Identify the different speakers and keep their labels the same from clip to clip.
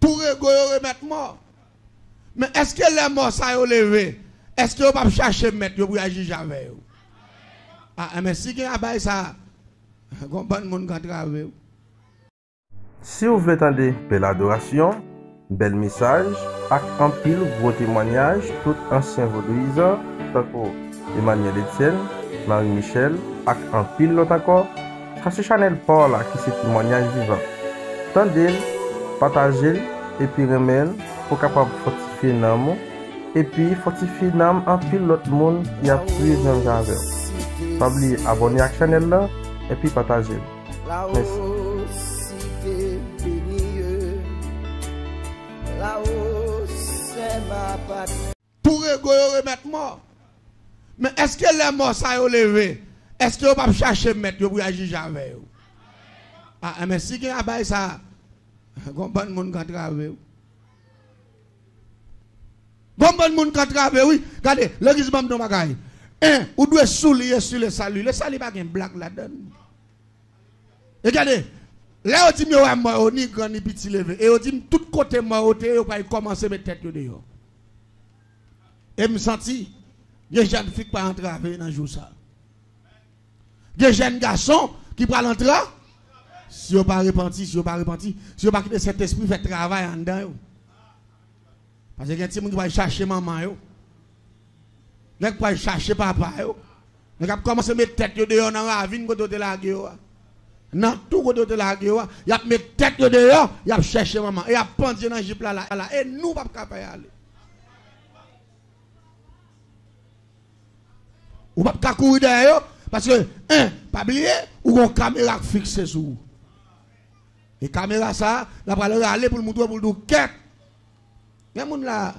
Speaker 1: Pour remettre mort. Mais est-ce que les morts ça ont levé? Est-ce que vous pas chercher mettre pour agir avec eux? Ah, mais si vous avez ça, vous avez monde qui travaille.
Speaker 2: Si vous voulez entendre belle adoration, bel message, avec un pile gros témoignage, tout ancien vaudouisant, tant que Emmanuel Etienne, Marie-Michel, avec un pile l'autre encore, c'est Chanel Paul qui c'est témoignage vivant. Tendez, partagez et puis remettez pour capable fortifier l'âme et puis fortifier l'âme en pile l'autre monde qui a plus de avec. Pas oublier abonner à la chaîne là et puis partager. Merci.
Speaker 1: Pour remettre mort. Mais est-ce que les morts ça ont levé? Est-ce que vous pas chercher mettre pour agir avec eux? Ah, mais si vous avez ça, vous avez monde qui travaille. Bon monde qui travaille, oui. Regardez, l'église m'a dit bagaille. Ou doit soulier sur le salut. Le salut pas une blague là-dedans. Regardez, là on dit moi mort ni grand ni petit levé et on dit tout côté mort on va commencer mettre tête dehors. Et me senti des jeunes filles pas entrer avec dans jour ça. Des jeunes garçons qui prennent entrer si on pas repenti, si on pas quitter cet esprit fait travail en dedans. Parce que y a des gens qui vont chercher maman yo. Les gens qui vont chercher papa yo. Les gens qui commencent à mettre tête dehors dans la vie de la guerre. Dans tout côté de la guerre, il a mis tête dehors, il a cherché maman et il a pendu dans jip là et nous pas capable aller. Ou pas courir derrière parce que pas oublier ou une caméra fixée sur vous. Et caméra ça, la va aller pour le montrer pour le quête. Il y a moun là.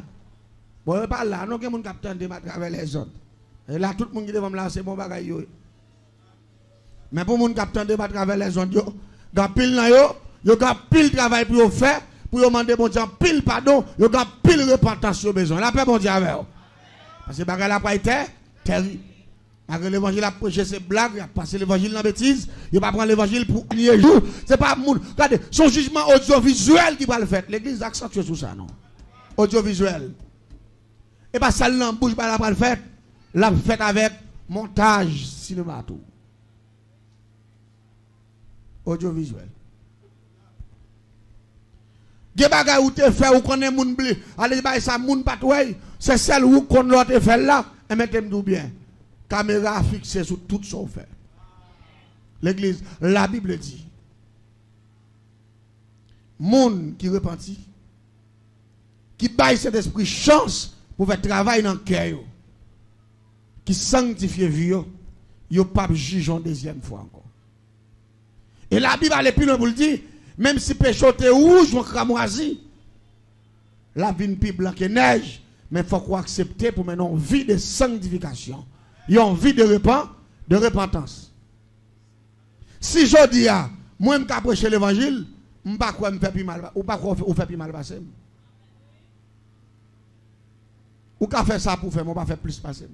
Speaker 1: Bon pas là, non, il y a moun capitaine de travers les autres. Et là tout le monde qui devant me lancer bon bagaille yo. Mais pour moun capitaine de travers les autres yo, dans pile nan yo, yo ga pile travail pour faire, pour demander bon Dieu pile pardon, yo ga pile repentance sur besoin. La paix bon Dieu avec vous. Parce que bagaille la pas été terrible. Avec l'évangile a prêché ces blagues, il a passé l'évangile dans la bêtise, il va prendre l'évangile pour nier jour. C'est pas moun. Regardez, son jugement audiovisuel qui va le faire. L'église accentue sur ça non. Audiovisuel. Et pas ça l'en bouge pas la le faire. La fait avec montage cinéma tout. Audiovisuel. Ge bagay ou te fait ou connaît moun blé. Allez ba ça moun pas ouais, c'est celle où qu'on l'autre fait là, et mettez-moi tout bien. Caméra fixée sur tout son fait. L'église, la Bible dit moun qui repentit, qui baille cet esprit chance pour faire travail dans le cœur, qui sanctifie vie, yo pas juge en deuxième fois encore. Et la Bible allait plus loin pour le dire, même si péché était rouge ou cramoisi, la vie n'est plus blanc que neige, mais il faut qu'on accepte pour mener une vie de sanctification, une vie de repentance. Si je dis, moi, je vais prêcher l'évangile, je ne vais pas me faire plus mal, ou pas faire plus mal passer. Ou qu'à faire ça pour faire, moi, pas faire plus passer.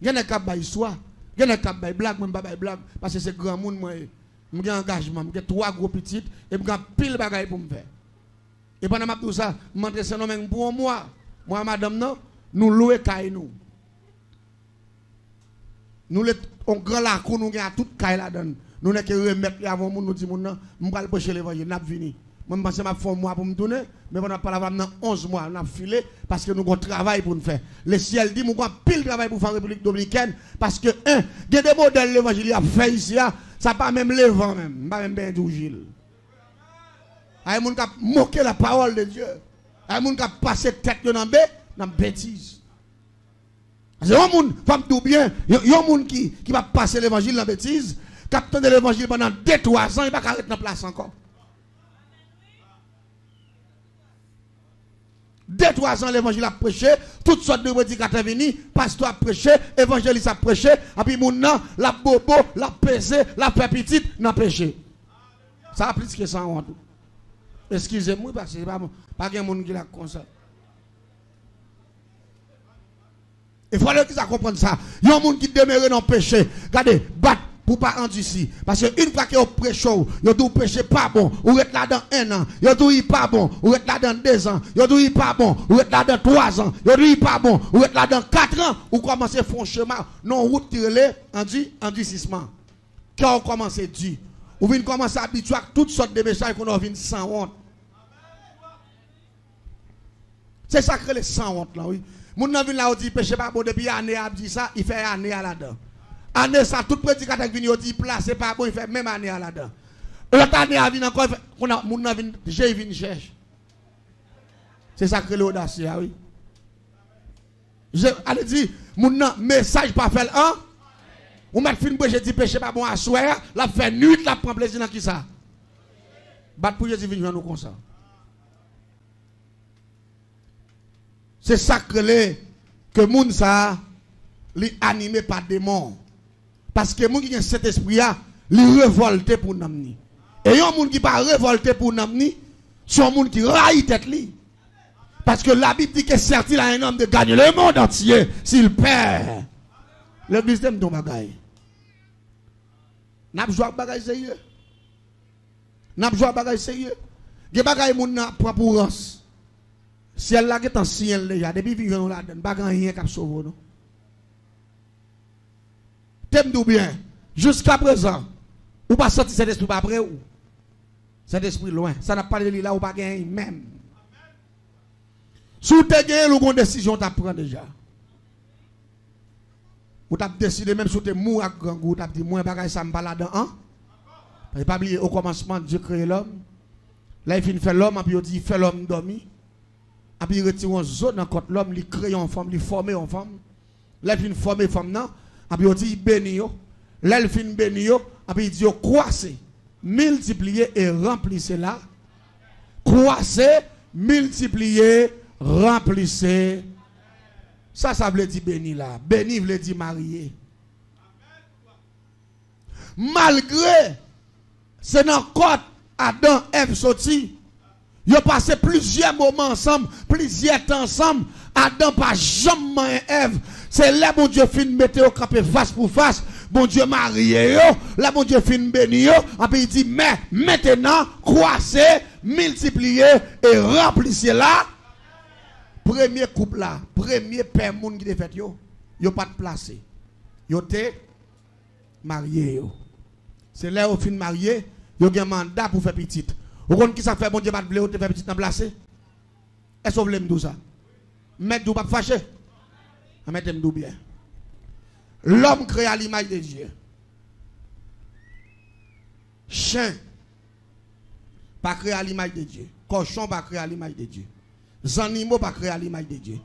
Speaker 1: Il y a des cas de histoire, il y a des cas de blague, moi, pas de blague, parce que c'est grand monde, moi, j'ai un engagement, j'ai 3 gros petites, et j'ai pile de bagaille pour me faire. Et pendant tout ça, je m'en train de pour moi, madame, non, nous louons caille nous. Nous, on grand la cour, nous avons toute caille là-dedans. Nous n'avons que remettre avant nous, nous disons, non, je vais prêcher l'évangile, nous avons fini. Moi, je pense que je vais faire pour me tourner, mais on n'a pas la 11 mois, on a filé parce que nous avons un travail pour nous faire. Le ciel dit, nous avons pile travail pour faire la République dominicaine parce que, il y a des modèles de l'évangile à faire ici, ça pas même le vent, même, pas même bien du Gilles. Il y a des gens qui ont moqué la parole de Dieu. Il y a des gens qui ont passé tête dans la bêtise. Il y a des gens, femme tout bien, il y a des gens qui va passer l'évangile dans la bêtise, qui attendent l'évangile pendant 2-3 ans, il ne va pas arrêter dans la place encore. 2-3 ans, l'évangile a prêché, toutes sortes de prédicateurs venus, pasteur a prêché, évangéliste a prêché, et puis mon nom, la bobo, la pesé, la fait petite, n'a prêché. Ça a plus que ça en tout. Excusez-moi, parce que pas de monde qui l'a comme ça. Il faut qu'ils comprennent ça. Il y a des gens qui demeurent dans le péché. Regardez, pour pas endurcir. Parce que une fois que vous prêchez, vous dites prêcher pas bon, vous êtes là dans 1 an, vous dites pas bon, vous êtes là dans 2 ans, vous dites pas bon, vous êtes là dans 3 ans, vous dites pas bon, vous êtes là dans 4 ans, vous commencez à faire un chemin, non route tirée, endurcissement. Quand vous commencez à dire, vous venez commencer à habituer à toutes sortes de messages qu'on a vu sans honte. C'est ça que les sans honte là, oui. Moun nan vin là, dit péché pas bon depuis année a dit ça, il fait année à là-dedans. Année ça, tout prédicateur qui vient dit place pas bon, il fait même année à là-dedans. L'autre année a vient encore, moun nan vin, j'ai vinn cherche. C'est ça que l'audace, oui. Allez dit, moun nan message pas fait un. Ou met fin prêcher dit péché pas bon à soir, la fait nuit, la prend plaisir dans qui ça. Bat pour Jésus vinn nous comme ça. C'est ça que moun ça li animé par démon. Parce que moun qui a cet esprit là, li révolté pour namni. Et yon moun qui pas révolté pour namni, son moun qui raille tête li. Parce que la Bible dit que certain a un homme de gagner le monde entier s'il perd. Le business de bagay. N'a besoin de bagay sérieux. N'a besoin de bagay sérieux. Ge bagay moun na pour rance. Si elle là est en ciel déjà, depuis vivant là, pas rien qui sauve nous. T'aimes bien, jusqu'à présent, ou pas sorti cet esprit après ou cet esprit loin, ça n'a pas de là ou pas gagné même. Si tu as gagné une décision, tu prends déjà. Ou tu as décidé même si tu es mou à grand goût, tu as dit moi bagay ça me pas là-dedans. Hein? Pas oublier au commencement Dieu crée l'homme. Là il finit faire l'homme, puis il dit fait l'homme dormir. Et puis il retire une zone dans côté l'homme, il crée une femme, il forme une femme. Là il finit former femme là, et puis il dit béni yo. Là il finit béni yo, et puis il dit croissez, multipliez et remplissez là. Croissez, multipliez, remplissez. Ça veut dire béni là. Béni veut dire marié. Malgré c'est dans côté Adam Ève sorti. Ils ont passé plusieurs moments ensemble, plusieurs temps ensemble. Adam pas jamais Ève. C'est là bon Dieu fin mettre au campé face pour face. Bon Dieu marié yo. Là bon Dieu fin béni yo. Et puis il dit mais maintenant croissez, multipliez et remplissez là. Premier couple là, premier père moun qui te fait yo. Yo pas de placé. Yo te marié yo. C'est là au fin marié, yo gen mandat pour faire petite. Vous comprenez qui ça fait bon Dieu pas de blé ou te fait petit dans placé? Est-ce que vous voulez me dire ça? Mettez-vous pas fâché. Mettez-vous bien. L'homme créé à l'image de Dieu. Chien pas créé à l'image de Dieu. Cochon pas créé à l'image de Dieu. Les animaux pas créé à l'image de Dieu.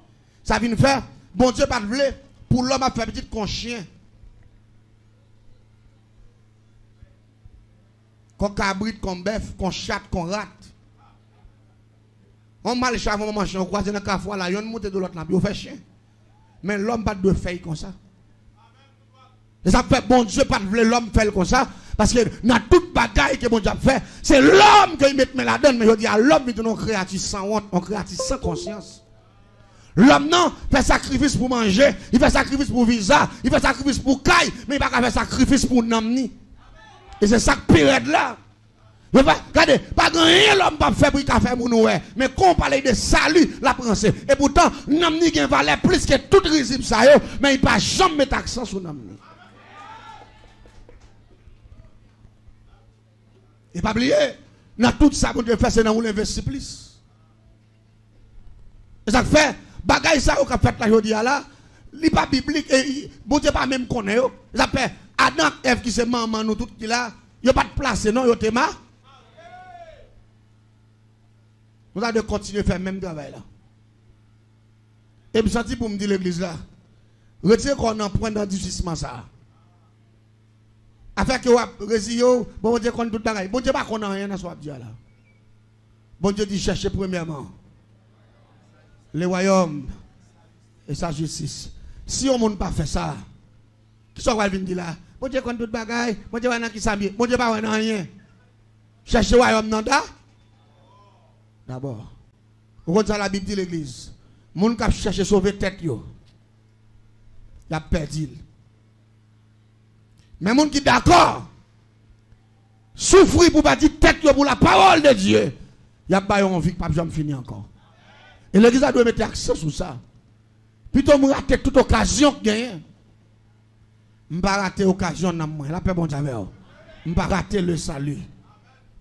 Speaker 1: Ça vient faire bon Dieu pas de blé pour l'homme à faire petit comme chien. Qu'on cabrit, qu'on bœuf, qu'on chatte, qu'on rate. On mal chat, on mange, on croise dans le café là, on monte de l'autre là, puis on fait chien. Mais l'homme pas de faire comme ça. Et ça fait bon Dieu pas de l'homme faire comme ça. Parce que dans toute bagaille que bon Dieu fait, c'est l'homme qui met là-dedans. Mais je dis à l'homme, il est créatif sans honte, on créatif sans conscience. L'homme non fait sacrifice pour manger, il fait sacrifice pour visa, il fait sacrifice pour caille, mais il va pas faire sacrifice pour namni. Et c'est ça que période là. Regardez, pas rien l'homme pas fait pour qu'il fasse pour nous. Mais quand on parle de salut, la pensée. Et pourtant, namni qui valait plus que tout risible ça, mais il ne peut jamais mettre accent sur namni. Et pas oublier, dans tout ça, pour Dieu faire, c'est dans où l'investir plus. Et ça fait, bagaille ça, qu'on fait là, je dis là, il n'est pas biblique, et bon Dieu pas même connaître. Ça fait, Adam, Ève qui se maman, nous tout qui là, il n'y a pas de place, non, il y a des marques. Nous allons continuer à faire le même travail là. Et puis, senti pour me dire l'église là, retirez qu'on en point d'endurcissement ça. Afin que vous résiliez, bon Dieu qu'on tout bagaille. Bon Dieu pas qu'on a rien à soi dire là. Bon Dieu dit chercher premièrement le royaume et sa justice. Si on ne pas fait ça, qui soit venir dire là, bon Dieu qu'on tout bagaille, bon Dieu n'a qui s'habille, bon Dieu pas rien. Chercher le royaume non da. D'abord, vous comprenez la Bible dit l'église. Moun qui cherche sauver tête yo. Il a perdu. Mais moun qui d'accord, souffrir pour pas dire tête pour la parole de Dieu, il y a pas envie que pas jamais finir encore. Et l'église doit mettre accent sur ça. Plutôt me rater toute occasion que gagne. M'pas rater occasion dans moi. La paix bon Dieu avec vous. M'pas rater le salut.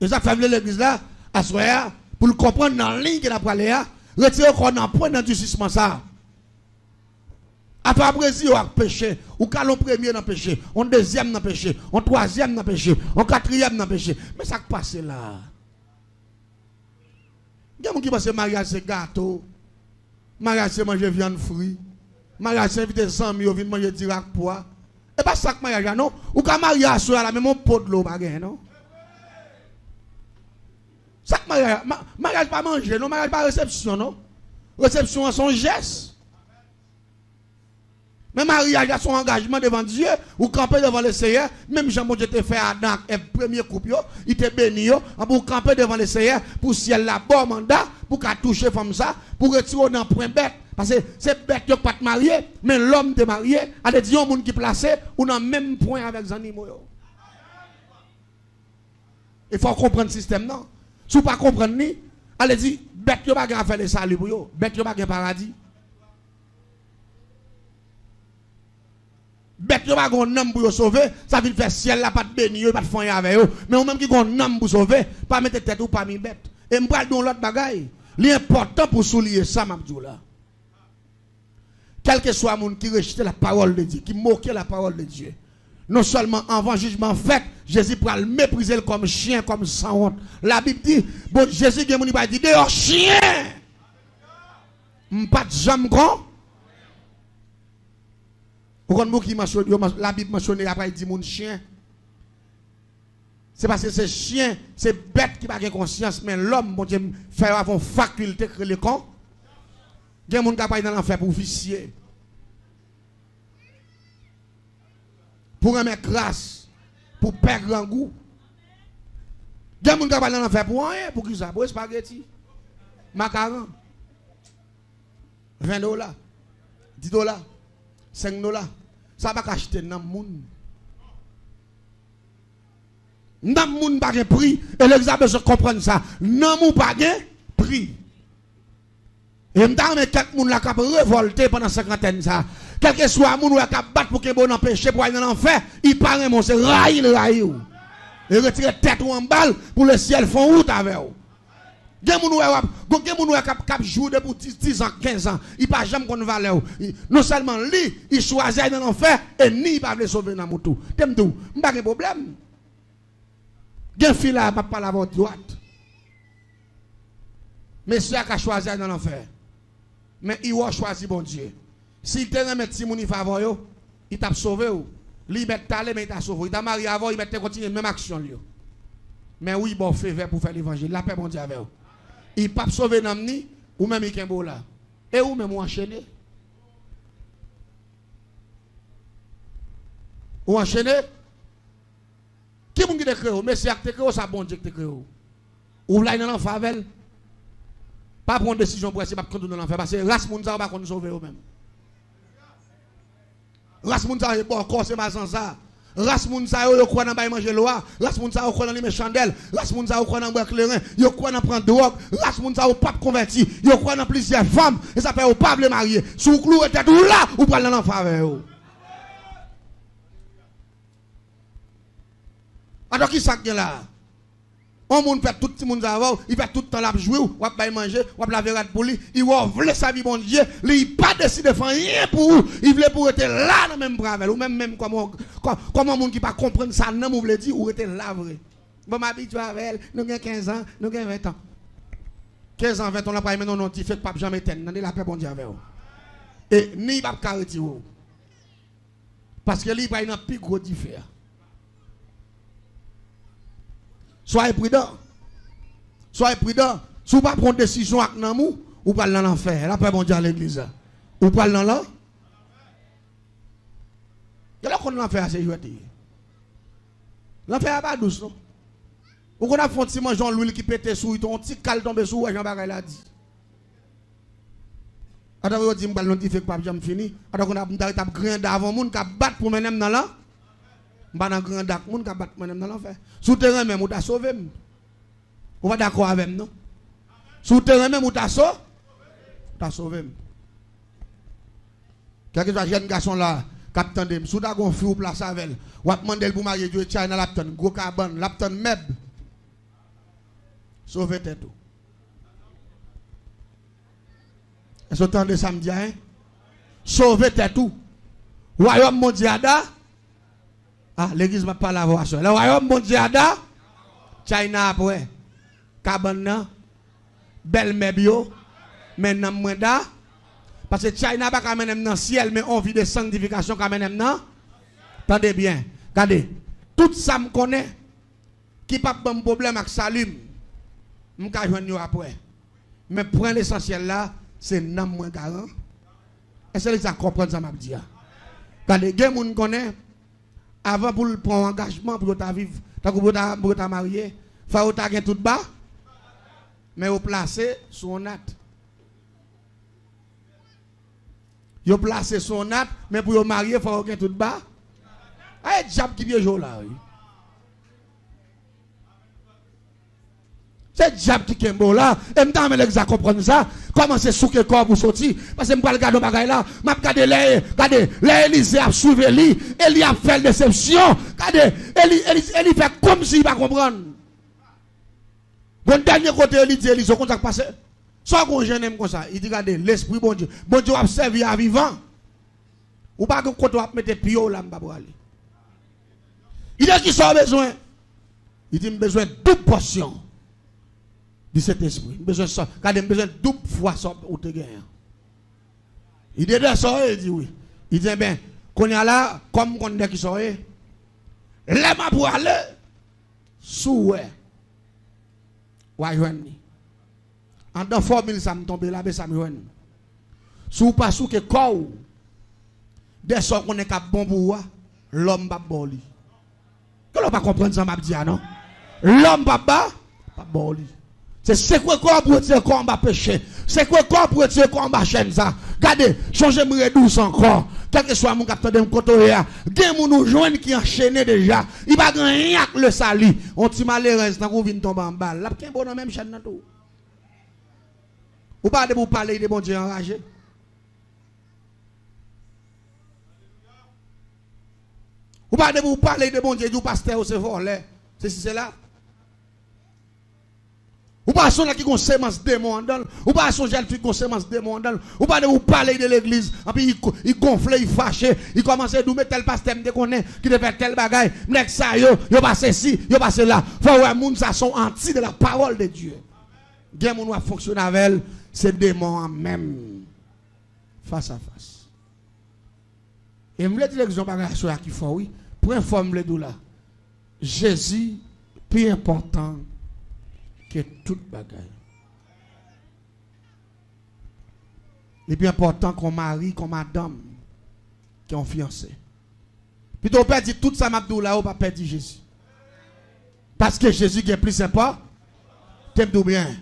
Speaker 1: Et ça fait l'église là à soir pour le comprendre dans la ligne qu'il a parlé là, retirer qu'on en point dans du suspension ça. Après si on a péché, ou calon premier dans péché, on deuxième dans péché, on troisième dans péché, on quatrième dans péché. Mais ça qui passe là. Il y a des gens qui pensent que mariage c'est gâteau, mariage c'est manger viande fruit, mariage c'est inviter 100 000 viennent manger direct poids. Et pas ça que mariage non, ou quand mariage soit là même on pot de l'eau pas non. Ça que mariage pas manger non, mariage pas réception non. Réception son geste. Mais mariage a son engagement devant Dieu, ou camper devant le Seigneur, même Jean Dieu te fait Adam, et premier couple, il te béni, pour camper devant le Seigneur, pour ciel la bon mandat, pour qu'à toucher comme ça, pour retirer dans point bête. Parce que c'est bête qui pas te marier, mais l'homme te marié, a des gens qui placé, ou dans le même point avec les animaux. Il faut comprendre le système, non? Si vous ne comprenez pas, ni, allez dire, bête qui pas faire le salut pour vous, bête qui pas faire paradis. Bête yo pas gon homme pour sauver, ça veut faire ciel là pas de béni, pas de fond avec eux, mais ou même qui gon homme pour sauver, pas mettre tête ou pas mi bête. Et m'pral don l'autre bagaille. L'important pour souligner ça m'abdou là. Quel que soit monde qui rejette la parole de Dieu, qui moque la parole de Dieu. Non seulement avant jugement fait, Jésus pral mépriser comme chien, comme sans honte. La Bible dit, bon Jésus qui moun pas dit dehors chien. M'pas de jambe grand. La Bible mentionne après il dit mon chien. C'est parce que c'est chien, c'est bête qui n'a pas conscience, mais l'homme, bon Dieu, fait avoir faculté que le con. Il y a des gens qui ont dans l'enfer pour officier. Pour remettre grâce, pour perdre grand goût. Il y a des gens qui ont dans l'enfer pour rien, pour qui ça? Pour spaghetti, macaron, $20, $10, $5. Ça va acheter dans le monde. Dans le monde, pas de prix. Et l'examen se comprendre ça. Dans le monde, pas de prix. Et maintenant, quelques gens qui ont révolté pendant 50 ans. Quel que soit le monde qui a battu pour qu'il y ait un péché pour aller dans l'enfer, il parle, c'est raïl. Et retirer tête ou en balle pour le ciel font route avec vous. Il y a des gens qui ont joué pour 10 ans, 15 ans. Il n'a pas jamais qu'on valeur. Non seulement lui, il choisit dans l'enfer et ni il ne peut sauver dans le tout. T'aimes tout. Il n'y a pas de problème. Il y a un fil là, pas la votre droite. Monsieur a choisi dans l'enfer. Mais il a choisi bon Dieu. S'il te remet Timouni faveur, il t'a sauvé. Il m'a talé, mais il t'a sauvé. Il t'a marié avant, il m'a continué la même action. Mais oui, bon, fait vert pour faire l'évangile. La paix, bon Dieu, avec vous. Il ne peut pas sauver Namni, ou même il est là. Et ou même enchaîné. Ou enchaîné. Qui est-ce qui te crée? Mais c'est acte créé, ça bon Dieu qui te crée. Ou là, dans l'enfer, pas prendre décision pour essayer de prendre dans l'enfer. Parce que race Mounza va pas sauver eux-mêmes. Race Mounza est bon, encore c'est ma sans ça. Race Mounza yo croit dans bail manger loi, race Mounza yo croit dans les chandelles, race Mounza yo croit dans boire clairin, yo croit dans prendre drogue, race Mounza yo pas converti, yo croit dans plusieurs femmes et ça fait au pas marier. Sous clou était tout là ou prendre dans l'enfer avec eux. Alors qui ça qui là? On monde fait tout le monde avant, il fait tout le temps la jouer, ou va manger, ou la verre pour lui, il va voler sa vie bon Dieu, il pas décidé de faire rien pour vous, il voulait pour être là dans même bras ou même comme un monde qui pas comprendre ça non vous voulez dire ou était là vrai. Bon m'habitue avec elle, nous avons 15 ans, nous avons 20 ans. 15 ans, 20 ans, on n'a pas non non, tu fais pas jamais ten, dans la paix bon Dieu avec vous. Et ni pas carréti vous. Parce que lui il a un plus gros différent. Soyez prudent. Soyez prudent. Si vous ne prenez pas de décision avec nous, vous parlez dans l'enfer. La paix bon Dieu à l'église. Vous parlez dans l'enfer. Et là, qu'on l'enfer, c'est joué. L'enfer n'est pas douce, non? Vous qu'on a fait un petit mangeant l'huile qui pète sous, un petit cal tombe sous, et Jean-Bagay l'a dit. Alors, vous dites, je ne sais pas, je fini. Alors, on a un grain d'avant, monde qui a battu pour mener dans l'enfer. pas dans grand dak moun ka battre moi-même dans l'enfer. Sous terrain même ou t'a sauvé. Ou pas d'accord avec nous? Sous terrain même ou t'a sauvé. Quelque soit jeune garçon là, capitaine de sous ta gon fille ou place avec elle. Ou a demandé pour marier Dieu China lapton, gros carbone, lapton meb. Sauver tête tout. Est-ce que de samedi hein? Sauver tête tout. Royaume mondial ah l'église m'a pas la voix. Le royaume mondial China après. Carbone belle mebio maintenant moins da. Parce que China pas quand même dans le ciel, mais on vit de sanctification quand même dans. Attendez bien. Regardez. Tout ça me connaît. Qui pas de problème avec salut. Je vais joindre après. Mais pour l'essentiel là, c'est non moins garant. Est-ce que ça comprend ça m'a dit? Regardez, les gens connaissent. Avant pour prendre engagement pour ta vivre, pour ta marier, il faut que tu tout bas. Mais vous placez son acte. Vous placez son acte, mais pour vous marier, il faut que tout bas. Ah, diable qui vient jouer là. C'est diable qui est beau là. Et maintenant, je vais comprendre ça. Comment c'est sous que corps pour sortir. Parce que je vais regarder le bagage là. Je vais regarder les Élysée a suivi Élie. Élie a fait déception. Regardez, Élie fait comme s'il ne va pas comprendre. Bon, dernier côté, Élie dit, Élie, ce qu'on a passé. Soit qu'on gêne comme ça. Il dit, regardez, l'esprit bon Dieu. Bon Dieu a servi à vivant. Ou pas qu'on côté va mettre pio là, pour aller. Il dit qu'il a besoin. Il dit, besoin de double portion de cet esprit. Besoin de ça. Regardez, besoin de double fois ça ou te gagner. Il dit de ça, il dit oui. Il dit, ben, qu'on y a là, comme on dit qu'il soit, là, pour aller, sous, en dans formule, ça me tombe là, mais ça me joigne. Sous pas sous que corps, dès sortes qu'on est bon pour moi, l'homme va boli. Que l'on pas comprendre ça, m'a dit, non? L'homme pas boli. C'est quoi corps pour dire qu'on va pécher? C'est quoi corps pour dire qu'on va chaîne ça? Regardez, changez-moi douce encore. Quel que soit mon capteur de côté, il y a des gens nous joignent qui enchaînent déjà. Il va rien que le salut. On t'y malheureuse, tant qu'on vient tomber en balle. Là, qu'un bon dans même chaîne dans tout. Ou pas de vous parler de bon Dieu enragé? Ou pas de vous parler de bon Dieu du pasteur ou c'est volé? C'est si c'est là. Ou pas son là qui conseille sémence démon dans ou pas son jeune fille qui sémence démon dans ou pas de vous parler de l'église et puis il gonfle, il fâche, il commence à nous mettre tel pasteur me connaît qui devait faire tel bagaille, nek ça yo passe ici, yo passe là. Faut voir moun ça sont anti de la parole de Dieu. Gen moun va fonctionner avec elle, c'est démon en même face à face. Et me dire l'exemple bagaille sur qui faut oui, pour informer le là. Jésus plus important que toute bagaille. Il est plus important qu'on marie, qu'on madame, qu'on fiancé. Puis on peut dire tout ça, Mabdou là, on va perdre Jésus. Parce que Jésus est plus sympa. T'aimes bien.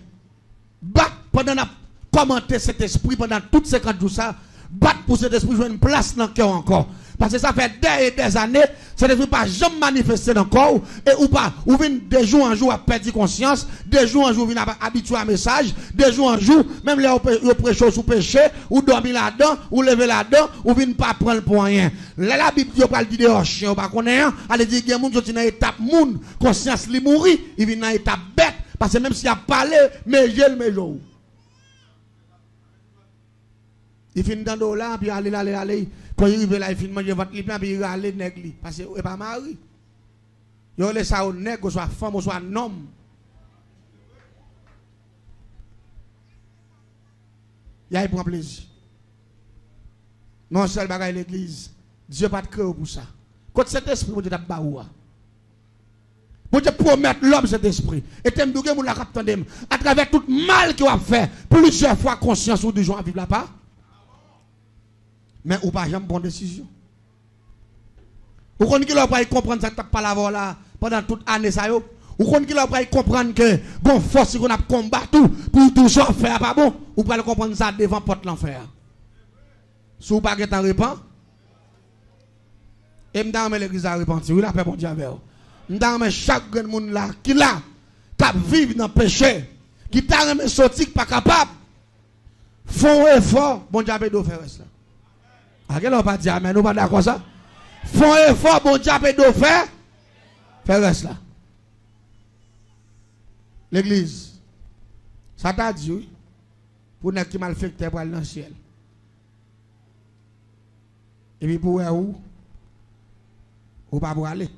Speaker 1: Bat pendant la commenter cet esprit pendant toutes ces 50 jours ça. Bat pour cet esprit jouer une place dans le cœur encore. Parce que ça fait des années, ça ne veut pas jamais manifester dans le corps, et ou pas, ou vient de jour en jour à perdre conscience, de jour en jour vient habitué à un message, de jour en jour, même là, vous prêchez sous péché, ou dormir là-dedans, ou lever là-dedans, ou vient pas prendre pour rien. Là, la Bible dit, pas le dire dehors, chien, ou pas connaître, elle dit, il y a des gens qui sont dans l'étape moun, conscience li mourir, il vient dans l'étape bête, parce que même s'il a parlé, mais j'ai le meilleur. Il finit dans le là, puis aller. Quand il arrive là, il finit manger votre libre, puis il va aller nègre. Parce qu'il n'est pas marié. Il laisse ça au nègre, soit femme, ou soit un homme. Il prend plaisir. Non, seul bagaille l'église. Dieu n'a pas de cœur pour ça. Quand cet esprit, vous dites, vous Dieu promettre l'homme cet esprit. Et t'aimes douger, vous la captez à travers tout mal qu'il a fait. Plusieurs fois conscience ou du jour à vivre là-bas. Mais ou pas jamais bonne décision. Ou qu'on qui leur pas comprendre ça pas la voix là pendant toute année ça yo. Ou qu'on qui leur pas comprendre que bon force qu'on a combattu pour tout ça faire pas bon. Ou pas comprendre ça devant porte l'enfer. Si ou pas que t'en réponds. Et m'dame l'église a repenti. Oui, la paix bon Dieu avec vous. M'dame chaque grand monde là qui là qui vivent dans le péché, qui t'a remis sorti pas capable. Font effort, bon Dieu peut faire ça. À quel on pas dire amen, nous pas d'accord ça. Font effort, bon Dieu peut faire ça. L'église, ça t'a dit oui, pour ne qui malfecté pour aller dans le ciel. Et puis pour où? Ou pas pour aller.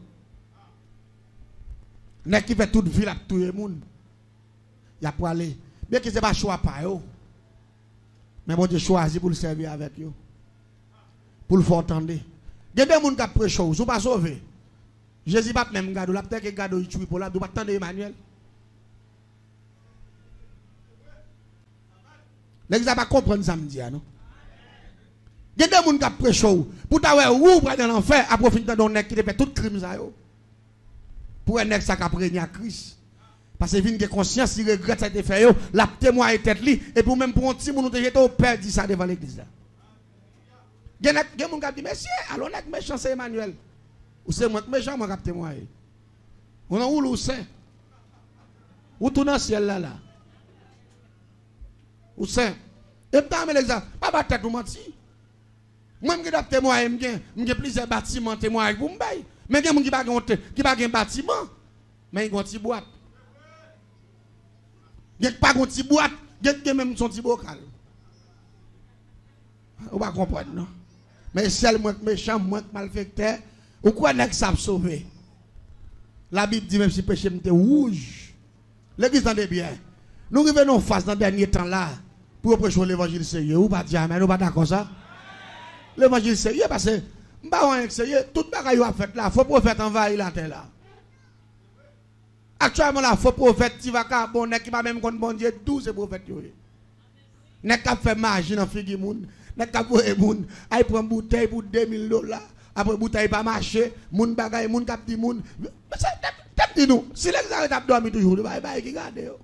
Speaker 1: N'est qui fait toute ville à tout le monde. Il y a pour aller. Bien que ce n'est pas choix par eux. Mais bon Dieu choisit pour le servir avec eux. Pour le faire entendre. Il y a des gens qui ont prêché, ils ne sont pas sauvés. Jésus pas même garder, la peut-être que garder il tue pour là, doit attendre Emmanuel. Les gens ne pas comprendre ça me dit non. Il y a des gens qui ont prêché pour t'avoir ou pour aller dans l'enfer à profiter d'un nèg qui fait tout crime ça yo. Pour un nèg ça qui a prégné à Christ. Parce que vient de conscience, il regrette ça été fait yo, la témoin tête li et pour même pour un petit monde te au père dit ça devant l'église là. Il y a des gens qui dit monsieur, alors nèg méchant c'est Emmanuel. Ou c'est moi méchant moi qui témoin. On a où c'est? Ou tout dans le ciel là là. Ou c'est? Et puis l'exemple, pas tête ou menti. Moi je suis témoin, j'ai plusieurs bâtiments témoin pour me bailler. Mais il y a des gens qui pas un bâtiment, mais ils ont une petite boîte. Il n'y a pas une petite boîte, il y a même son petit bocal. Vous ne comprenez pas, non? Mais celle moi méchant, moi malfecteur, ou quoi n'est-ce que ça sauver? La Bible dit même si péché était rouge. L'église entendez bien. Nous revenons face dans le dernier temps là pour prêcher l'évangile sérieux. Ou pas dire, mais nous pas d'accord ça? L'évangile sérieux parce que m'pa sérieux, tout bagaille a fait là, faux prophète envahir la terre là. Actuellement là, faux prophète qui va bon nek qui va même contre bon Dieu 12 prophètes yo. Nek qui fait magie dans figi moun, nek qui boire moun, ay prend bouteille pour $2000, après bouteille pas marcher, moun bagaille moun k'ap di moun. Mais ça dit nous, si les arrête à dormir toujours, bye qui garde yo.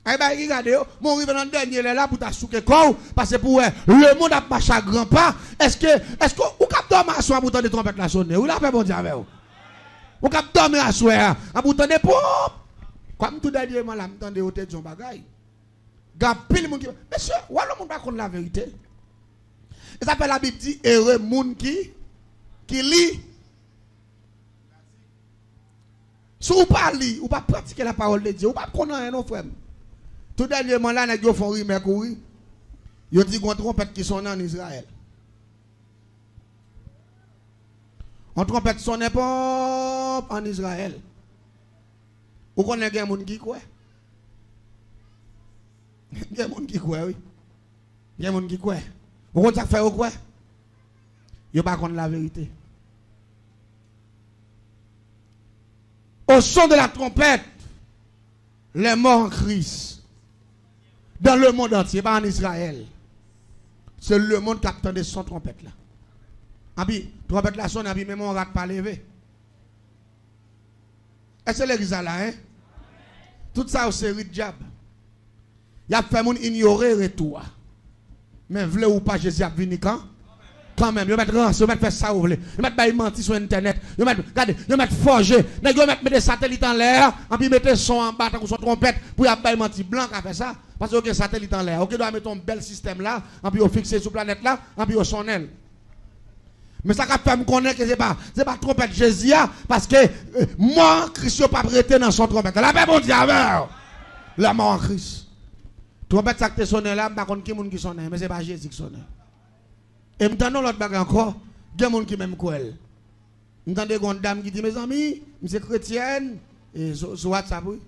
Speaker 1: Eh bien, regardez, mon rive dans le dernier là pour t'assouker corps, parce que pour le monde a pas chaque grand pas. Est-ce que, vous cap dormir à soir pour tendre trompette la sonner? Ou la fait bon Dieu avec vous? Vous cap dormir à soir, pour tendre pop? Comme tout dernièrement là, m'tendez au tête de son bagaille. Gap pile moun qui, monsieur, ou alors moun pas connaître la vérité. Et ça fait la Bible dit, heureux moun qui lit. Si vous pas lit, ou pas pratiquer la parole de Dieu, ou pas connaître non frère. Tout dernièrement là, nous avons fait un courir. Ils ont dit qu'on trompette qui sonne en Israël. On trompette sonne pas en Israël. Vous connaissez des gens qui croient? Il y a des gens qui croient, oui. Il y a des gens qui croient. Vous connaissez ça fait quoi? Ils ne connaissent pas la vérité. Au son de la trompette, les morts en Christ. Dans le monde entier, pas en Israël. C'est le monde qui attend de son trompette là. Et puis, trompette là sonne, et puis même on ne rate pas lever. Est-ce que l'église là, hein? Tout ça, c'est un diable. Il a fait mon ignorer retour. Mais vle ou pas, Jésus a venu quand même, ils mettent rançon, ils mettent faire ça ou vle. Ils mettent mentir sur internet. Ils mettent, regardez, ils mettent forger. Ils mettent des satellites en l'air, et puis mettre son en bas, avec son trompette, pour y mentir. Blanc a fait ça. Parce que y satellite en l'air. Ok, doit mettre un bel système là, et puis on fixe sur la planète là, et puis on son elle. Mais ça fait me connaître que c'est pas trompette Jésus, parce que moi, Christ n'a pas prêté dans son trompette. La paix, mon Dieu, la mort en Christ. Trompette, ça que sonné là, je ne sais pas qui est qui sonne, mais ce n'est pas Jésus qui sonne. Et je m'entends l'autre bagarre encore, il y a des gens qui m'aiment quoi. Je m'entends une dame qui dit, mes amis, je suis chrétienne, et sur WhatsApp, oui.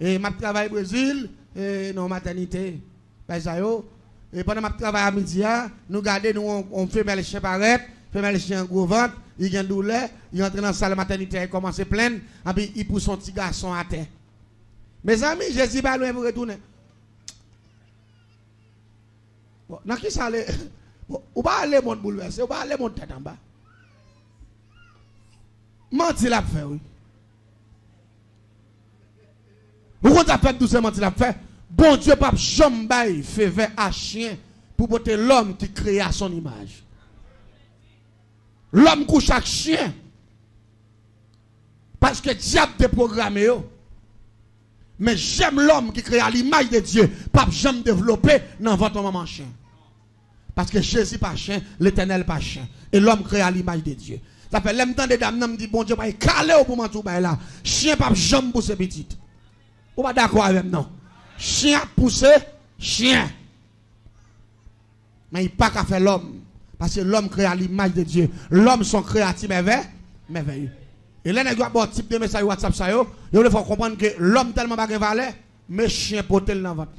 Speaker 1: Et je travaille au Brésil, et non, maternité. Et pendant que je travaille à midi, nous gardons, on fait les chiens paraître, fait les chiens gros ventre, il y a une douleur, il entre dans la salle de maternité, il commence à pleine, et puis il pousse son petit garçon à terre. Mes amis, Jésus va loin pour retourner. Bon, dans qui ça allait? Ou pas aller mon bouleversé, ou pas aller mon tête en bas. Menti l'a fait, oui. Pourquoi tu as fait doucement, menti l'a fait? Bon Dieu, pape, jamais fait vers à chien pour porter l'homme qui crée à son image. L'homme couche chaque chien. Parce que diable est programmé. Mais j'aime l'homme qui crée à l'image de Dieu. Pas j'aime développer dans votre maman chien. Parce que Jésus pas chien, l'Éternel pas chien. Et l'homme crée à l'image de Dieu. Ça fait l'aime temps des dames me dit bon Dieu pas calé pour moi tout là. Chien pas jambe pour ses petites. Ou pas d'accord avec non. Chien poussé, chien. Mais il pas qu'à faire l'homme parce que l'homme crée à l'image de Dieu. L'homme sont créatifs merveilleux. Et là il y a un type de message WhatsApp ça yo, il faut comprendre que l'homme tellement pas de valeur, mais chien potel dans votre.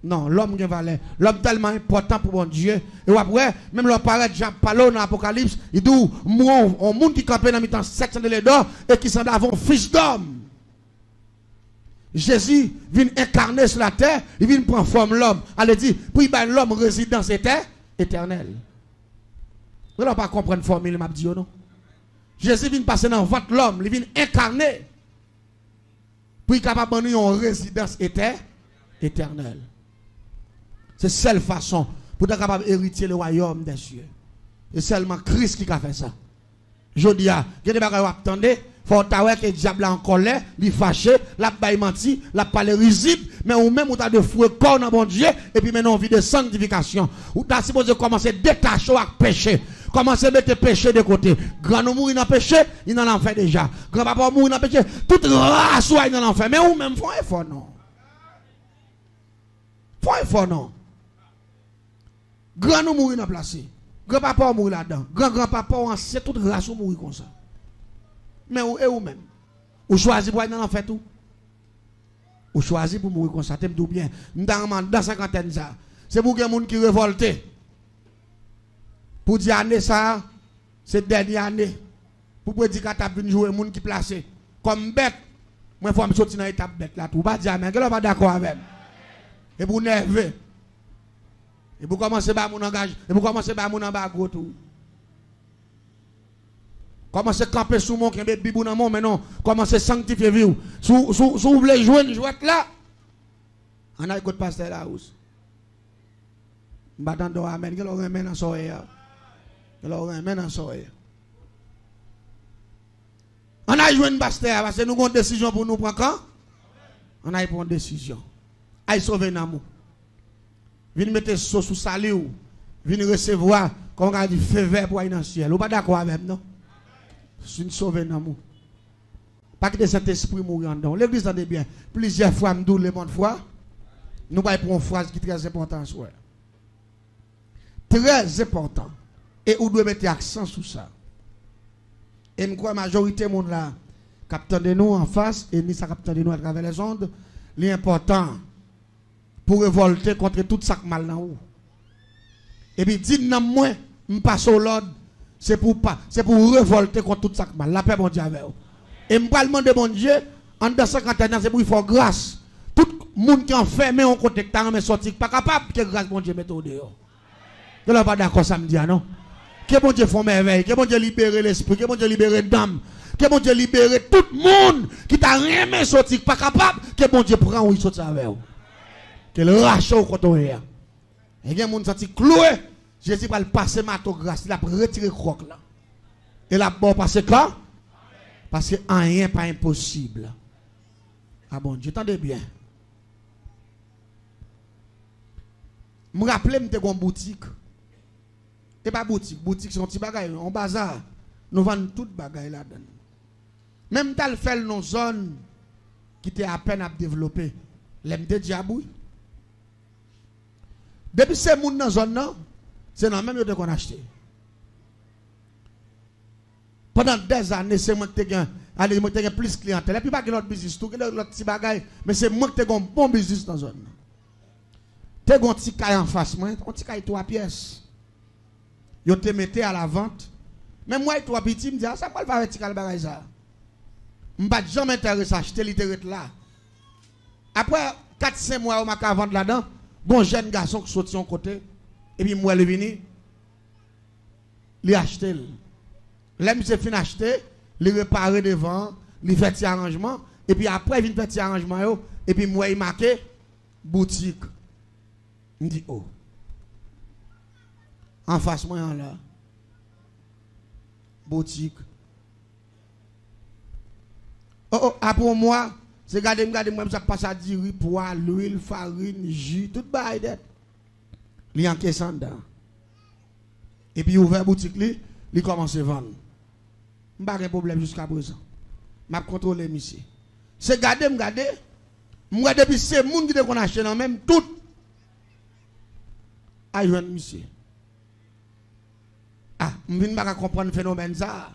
Speaker 1: Non, l'homme qui valeur. L'homme tellement important pour mon Dieu. Et après, même le paraît Jean Paulo dans l'Apocalypse, il dit moi, un monde qui campait dans mi-temps 700 de l'or et qui s'en avant fils d'homme. Jésus vient incarner sur la terre, il vient prendre forme l'homme. Elle dit, puis l'homme résidence éternelle. Vous ne pas comprendre la formule, m'a dit non. Jésus vient passer dans votre l'homme, il vient incarner. Puis capable de une résidence éternelle. C'est la seule façon pour être capable d'hériter le royaume des cieux. Et seulement Christ qui a fait ça. Je dis, il y a des choses que vous attendez. Il faut que le diable en colère, il fâché, la baille menti, la parler risible, mais ou même ou t'as de fouet corps dans bon Dieu, et puis maintenant on vit de sanctification. Ou t'as supposé commencer à détacher avec péché. Commencer à mettre péché de côté. Grand nous mourir dans le péché, il en fait déjà. Grand papa mourir dans le péché, toute race il en fait. Mais ou même font un effort non. Font un effort non. Grand nous mourir dans le place. Grand papa mourir là-dedans. Grand papa ancien toute race mourir comme ça. Mais ou même. Ou choisi pour aller dans l'enfer tout. Ou choisi pour mourir comme ça. T'aimes tout bien. Dans cinquantaine ça. C'est pour que les gens qui révoltent. Pour dire année ça, c'est dernière année. Pour dire que tu as vu jouer les gens qui placent. Comme bête. Moi, il faut me sortir dans l'étape bête là. Tout va dire, mais qu'elle va d'accord avec. Et pour nerver. Et pour commencer par mon engagement. Et pour commencer par mon embargo tout. Commencez à camper sous mon kembe bibou dans mon mais non, commencez à sanctifier vie. Si vous voulez jouer une jouette là, on a écouté pasteur là où. M'attend do amen, que l'on remet dans soirée. Que l'on remet dans soirée. On a joué une pasteur parce que nous avons une décision pour nous prendre quand? On a pris une décision. Aïe sauver l'amour. Venez mettre ça sous salut. Venez recevoir comme on a dit feu vert pour aller dans le ciel. Vous pas d'accord avec non? C'est une sauver l'amour. Pas que cet esprit mourir en dedans. L'église entendez bien. Plusieurs fois, me double le monde fois. Nous allons prendre une phrase qui est très importante. Très important. Et vous devez mettre accent sur ça. Et je crois que la majorité de monde là, captant de nous en face, et ni ça captant de nous à travers les ondes, l'important pour révolter contre tout ça qui mal dans vous. Et puis, dites-nous, moi, je passe au l'ordre. C'est pour révolter contre tout ça qui mal. La paix, mon Dieu, avec vous. Et je me demande de mon Dieu, en 250 ans, c'est pour il faut grâce. Tout le monde qui en fait, mais on contacte, mais sorti, pas capable, que grâce, mon Dieu, mette au dehors. Je ne suis pas d'accord samedi, non? Que mon Dieu fait merveille, que mon Dieu libère l'esprit, que mon Dieu libère l'âme, que mon Dieu libère tout le monde qui t'a rien sorti, pas capable, que mon Dieu prend ou il saute avec vous. Que le rachat au côté. Et il y a des gens qui sont cloués. Jésus va le passer mato grâce, il a retiré croc là. Et là, bon, parce que quand? Parce que rien n'est pas impossible. Ah bon, Dieu, entendez bien. Je me rappelle, je une boutique. Et pas boutique, boutique c'est un petit bagage, un bazar. Nous vendons tout bagage là-dedans. Même dans le fait dans zone qui était à peine à développer, l'aime de diabou. Depuis ces gens dans la zone, c'est dans la même chose qu'on a acheté. Pendant des années, c'est moi qui ai plus de clientèle. Et puis, pas que notre business, tout, notre petit bagage, mais c'est moi qui ai un bon business dans la zone. Tu as un petit caille en face, moi, un petit caille 3 pièces. Yo te mettez à la vente. Même moi, 3 petits, me dis, ça va le faire avec petit bagage ça. Je ne vais jamais m'intéresser à acheter littéraire là. Après 4-5 mois, on m'a vendre là-dedans. Bon jeune garçon qui sortit de son côté. Et puis moi, il est venu. Il a acheté. Là, il fin acheté. Il réparé devant. Il fait petit arrangement. Et puis après, il vient faire petit arrangement. Et puis moi, il marqué boutique. Je dis, oh. En face, moi, là. Boutique. Oh, après moi, c'est garder, ça passe à dire poids, l'huile, farine, jus, tout bail d'être. Il encaisse en dedans. Et puis, ouvert boutique, il commence à vendre. Je n'ai pas de problème jusqu'à présent. Je contrôle monsieur. C'est garder, moi, depuis c'est le monde qui qu'on achète dans même tout. Aïe, monsieur. Ah, je ne vais pas comprendre le phénomène ça.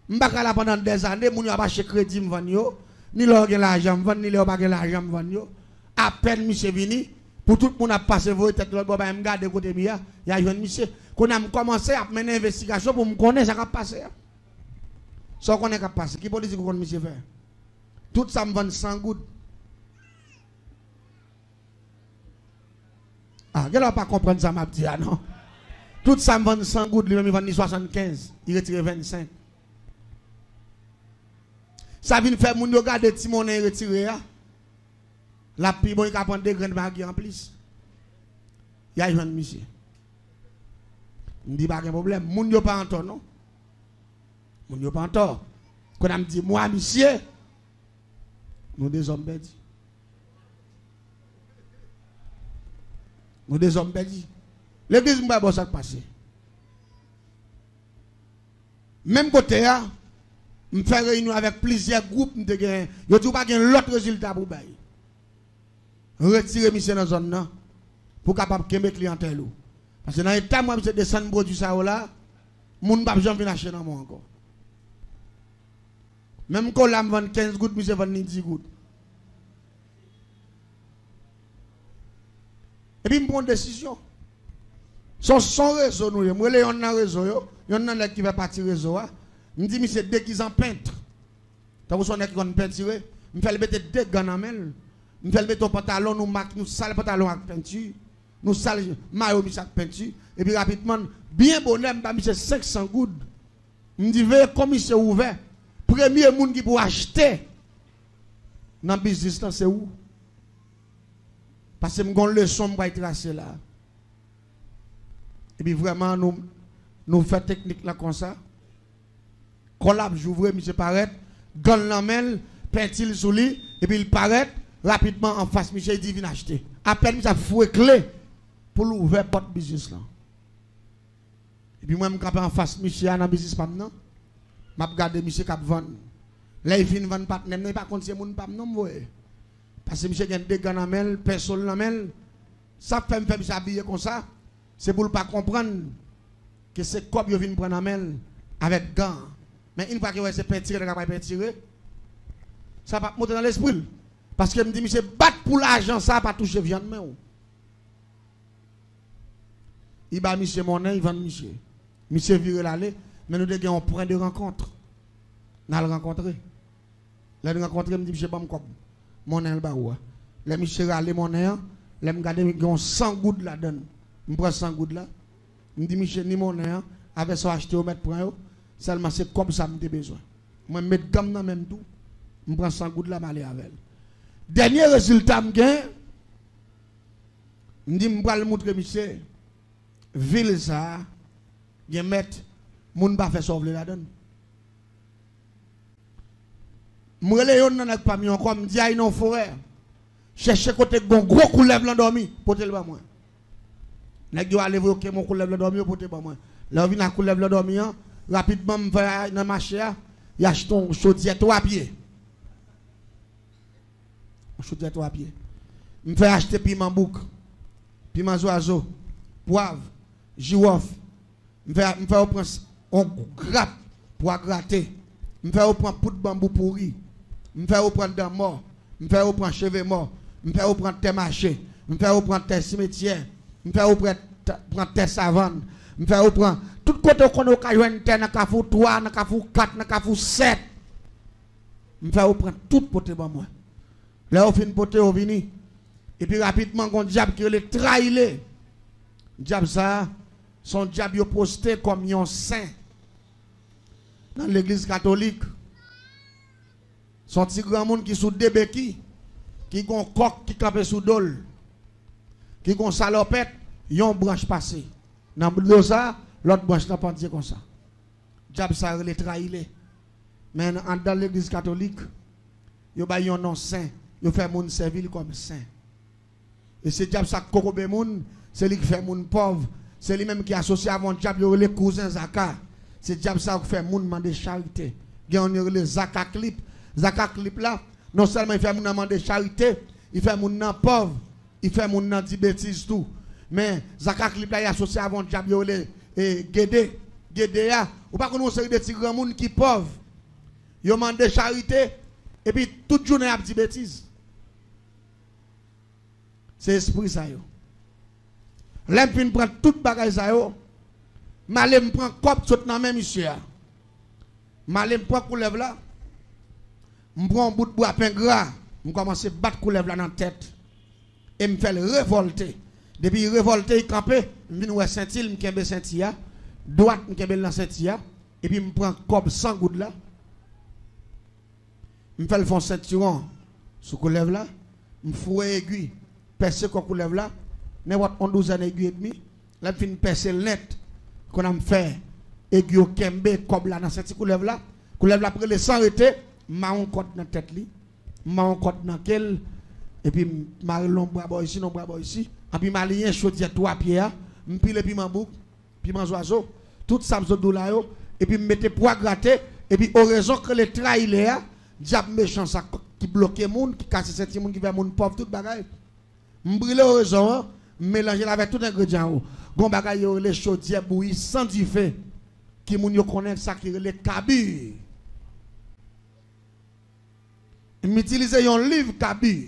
Speaker 1: Je ne vais pas pendant des années, je ne vais pas acheter crédit, ni l'argent, ni l'argent. À peine monsieur vini, pour tout le monde a passé vos têtes, je vais garder côté mia, il y a un monsieur. Quand on a commencé à mener une investigation pour me connaître ça qui passé. Ça qu'on est passé. Qui peut dire que monsieur fait? Tout ça me vend 100 gouttes. Ah, vous n'allez pas comprendre ça, m'a dit, non? Tout ça me vend 100 gouttes, lui-même il vend 75, il retire 25. Ça vient faire mon yoga de Timon et retirer. La pi bon, il a prendre des graines de en plus. Il y a un monsieur. Je ne dis pas de problème. Moun yo pas en tort, non? Moun yo pas en tort. Quand on me dit, moi, monsieur, nous des hommes bêtis. Nous des hommes bêtis. L'église m'a pas ça passer. Même côté, je fais réunion avec plusieurs groupes. Je ne dis pas qu'il y a l'autre résultat pour bailler. Retirer monsieur dans la zone pour capable de mettre clientèle. Parce que dans l'état, moi, je descends produit ça là, mon ne pas jamais acheter dans moi encore. Même quand là, je vends 15 gouttes, monsieur vend 10 gouttes. Et puis, je prends une décision. Son réseau, nous, moi, il y a un réseau, il y a un qui va partir réseau. Je dis, monsieur, dès qu'ils en peintre, tu vois, son qui va peinturer, je fais le mettre deux gants en main. Je fais le mettre au pantalon, nous sale pantalon avec peinture, nous sale maillot avec peinture, et puis rapidement, bien bonheur, je 500 gouttes. Je dis, comme il s'est ouvert, premier monde qui peut acheter dans le business, c'est où? Parce que je vais une leçon pour tracer là. Et puis vraiment, nous faisons technique là comme ça. Collab, j'ouvre, monsieur paraît, gagne la main, peintil sous lui, et puis il paraît rapidement en face, monsieur, il dit, viens acheter. À peine, ça fouet clé pour l'ouvrir porte business là. Et puis moi, je suis en face, monsieur, dans le business maintenant. Je regarde monsieur qui vend. Là, il vient vendre partenaire, mais pas contre, c'est mon pas non, parce que monsieur a des gants dans la main, personne dans la main. Ça fait me s'habiller comme ça. C'est pour ne pas comprendre que c'est comme il vient prendre la main avec gants. Mais une fois que c'est peinturé, il va peinturer. Ça va monter dans l'esprit. Parce que me dit, monsieur, battre pour l'argent, ça va pas toucher viande. Il va monsieur monnaie, il vend monsieur. Monsieur vire l'aller, mais nous avons un point de rencontre. Nous allons rencontrer. Là, nous rencontrer, me dit, monsieur, pas comme monnaie le baroua. Là, monsieur râle monnaie, là, me garde, il y a 100 gouttes là-dedans. Je prends 100 gouttes là. Je dis, monsieur, ni monnaie, avec ça acheté au mètre point, seulement c'est comme ça que j'ai besoin. Moi, je mets gamme dans même tout. Je prends 100 gouttes là, je vais aller avec. Dernier résultat, je dis, je vais montrer, monsieur, ville ça, je mettre, je ne vais pas faire sauver là-dedans. Je vais dans la famille encore, je dis, non, forêt. Cherchez côté gros coulève l'endormi, pour te le bas moi. Nèg yo aller voir mon coulève l'endormi pour te bas moi. Là, on vient à coulève l'endormi, rapidement, je vais dans le marché, il achète un chaudière 3 pieds. Un chaudière 3 pieds. Je vais acheter piment bouc, piment oiseau, poivre, girofle. Je vais prendre un grappe pour gratter. Je vais prendre poudre bambou pourri. Je vais prendre dents mort. Je vais prendre cheveux morts. Je vais prendre tes marchés. Je vais prendre tes cimetières. Je vais prendre tes savannes. Je vais prendre tout côté qu'on a une terre, dans le 3, dans le 4, dans le 7. Je vais prendre tout côté pour moi. Là, on finit poté au vini. Et puis rapidement, on diable qui le trahilé. Diable ça, son diable posté comme un saint. Dans l'église catholique. Son petit grand monde qui sous des béquilles. qui gon coq qui campe sous dol, qui gon salopette, yon branche passée. Dans le ça, l'autre branche n'a pas dit comme ça. Diable ça les trahilé. Mais dans l'église catholique, yo ba yon nom saint, yo fait moun servir comme saint. Et c'est diable ça kokobe moun, c'est lui qui fait moun pauvre, c'est lui même qui associe avant diable yo les cousins Zaka. C'est diable ça qui fait moun demander charité. Gen on les Zaka clip là, non seulement il fait moun demander charité, il fait moun nan pauvre, il fait moun nan di bêtises tout. Mais Zaka clip là il associe avant diable yo les Gédé ya, ou pas qu'on série de petits grands moun qui pauvre. Yo demande charité et puis toute journée a dit bêtises. C'est esprit ça yo. L'aime fin prend toute bagage ça yo. Malé me prend cop saute dans même monsieur. Malé me prend coulève là. Me prend un bout de bois pain gras, me commence à battre coulève là dans la tête et me fait révolter. Depuis révolter, il campé, me vinn ouais Saint-Il, me kembe Saint-Ia, droite me kembe dans Saint-Ia et puis me prend cop 100 gouttes là. Me fait le fond ceinturon sous coulève là, me fouet aiguille, percer quoi coulève là, n'importe on 12 ans aiguille et demi, là fin percer le net qu'on a me fait aiguille kembe comme là dans cette coulève là après les sang été, marron côte dans tête li, marron côte dans quel et puis marron bras boy ici non bras boy ici, et puis malien chaudière 3 pieds, me pile puis bouc, puis oiseau, tout ça me là yo et puis me mettre poids gratter et puis au raison que les trahir diable méchant ça qui bloque monde qui casse cette monde qui fait monde pauvre toute bagaille m'brûler au raison mélanger avec tout ingrédient gon bagaille les chaudière bouillie sans du feu qui moun yo connaît ça qui les kabi m'utilise un livre kabi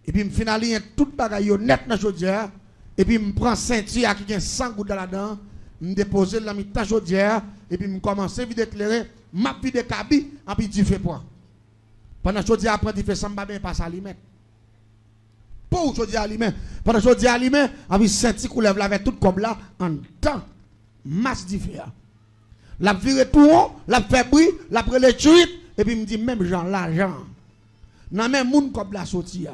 Speaker 1: et puis me finaliser toute bagaille net dans chaudière et puis me prend ceinture qui a 100 gouttes là-dedans me déposer dans mi temps chaudière et puis me commencer vite éclairer m'a vide kabi en puis du feu point pendant chaudière après du feu ça m'a bien pas aliment pour chaudière aliment pendant chaudière aliment en puis senti coulève là avec tout comme là en temps masse du feu la vire tout haut la fait bruit la prend les chuit et puis me dit même Jean l'argent nan même moun comme la sorti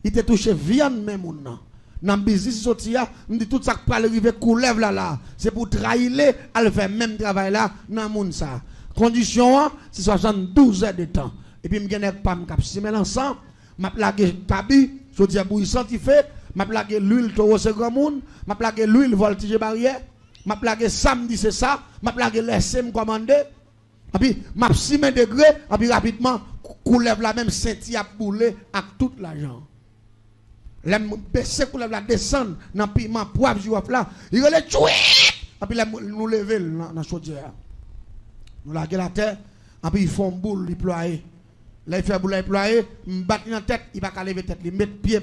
Speaker 1: il te touché viande même moun nan dans business sorti me dit tout ça pour arriver coulève là c'est pour trahir elle fait même travail là dans moun ça condition c'est 72 heures de temps et puis me gagner pas me cap si ensemble m'a plagué kabi so dia bouillissant il fait m'a plagué l'huile taureau c'est grand monde m'a plagué l'huile voltige barrière m'a plagué samedi c'est ça m'a plagué laisser me commander et puis m'a 6 degrés et puis rapidement coulève la même senti a boulé avec tout l'argent l'aime baisser coulève la descendre dans piment poivre jouer là il relève et puis nous lever dans chaudière nous laguer la terre et puis ils font boule ils ployer là il fait boule ployer me battre dans tête il va pas lever tête il mettre pied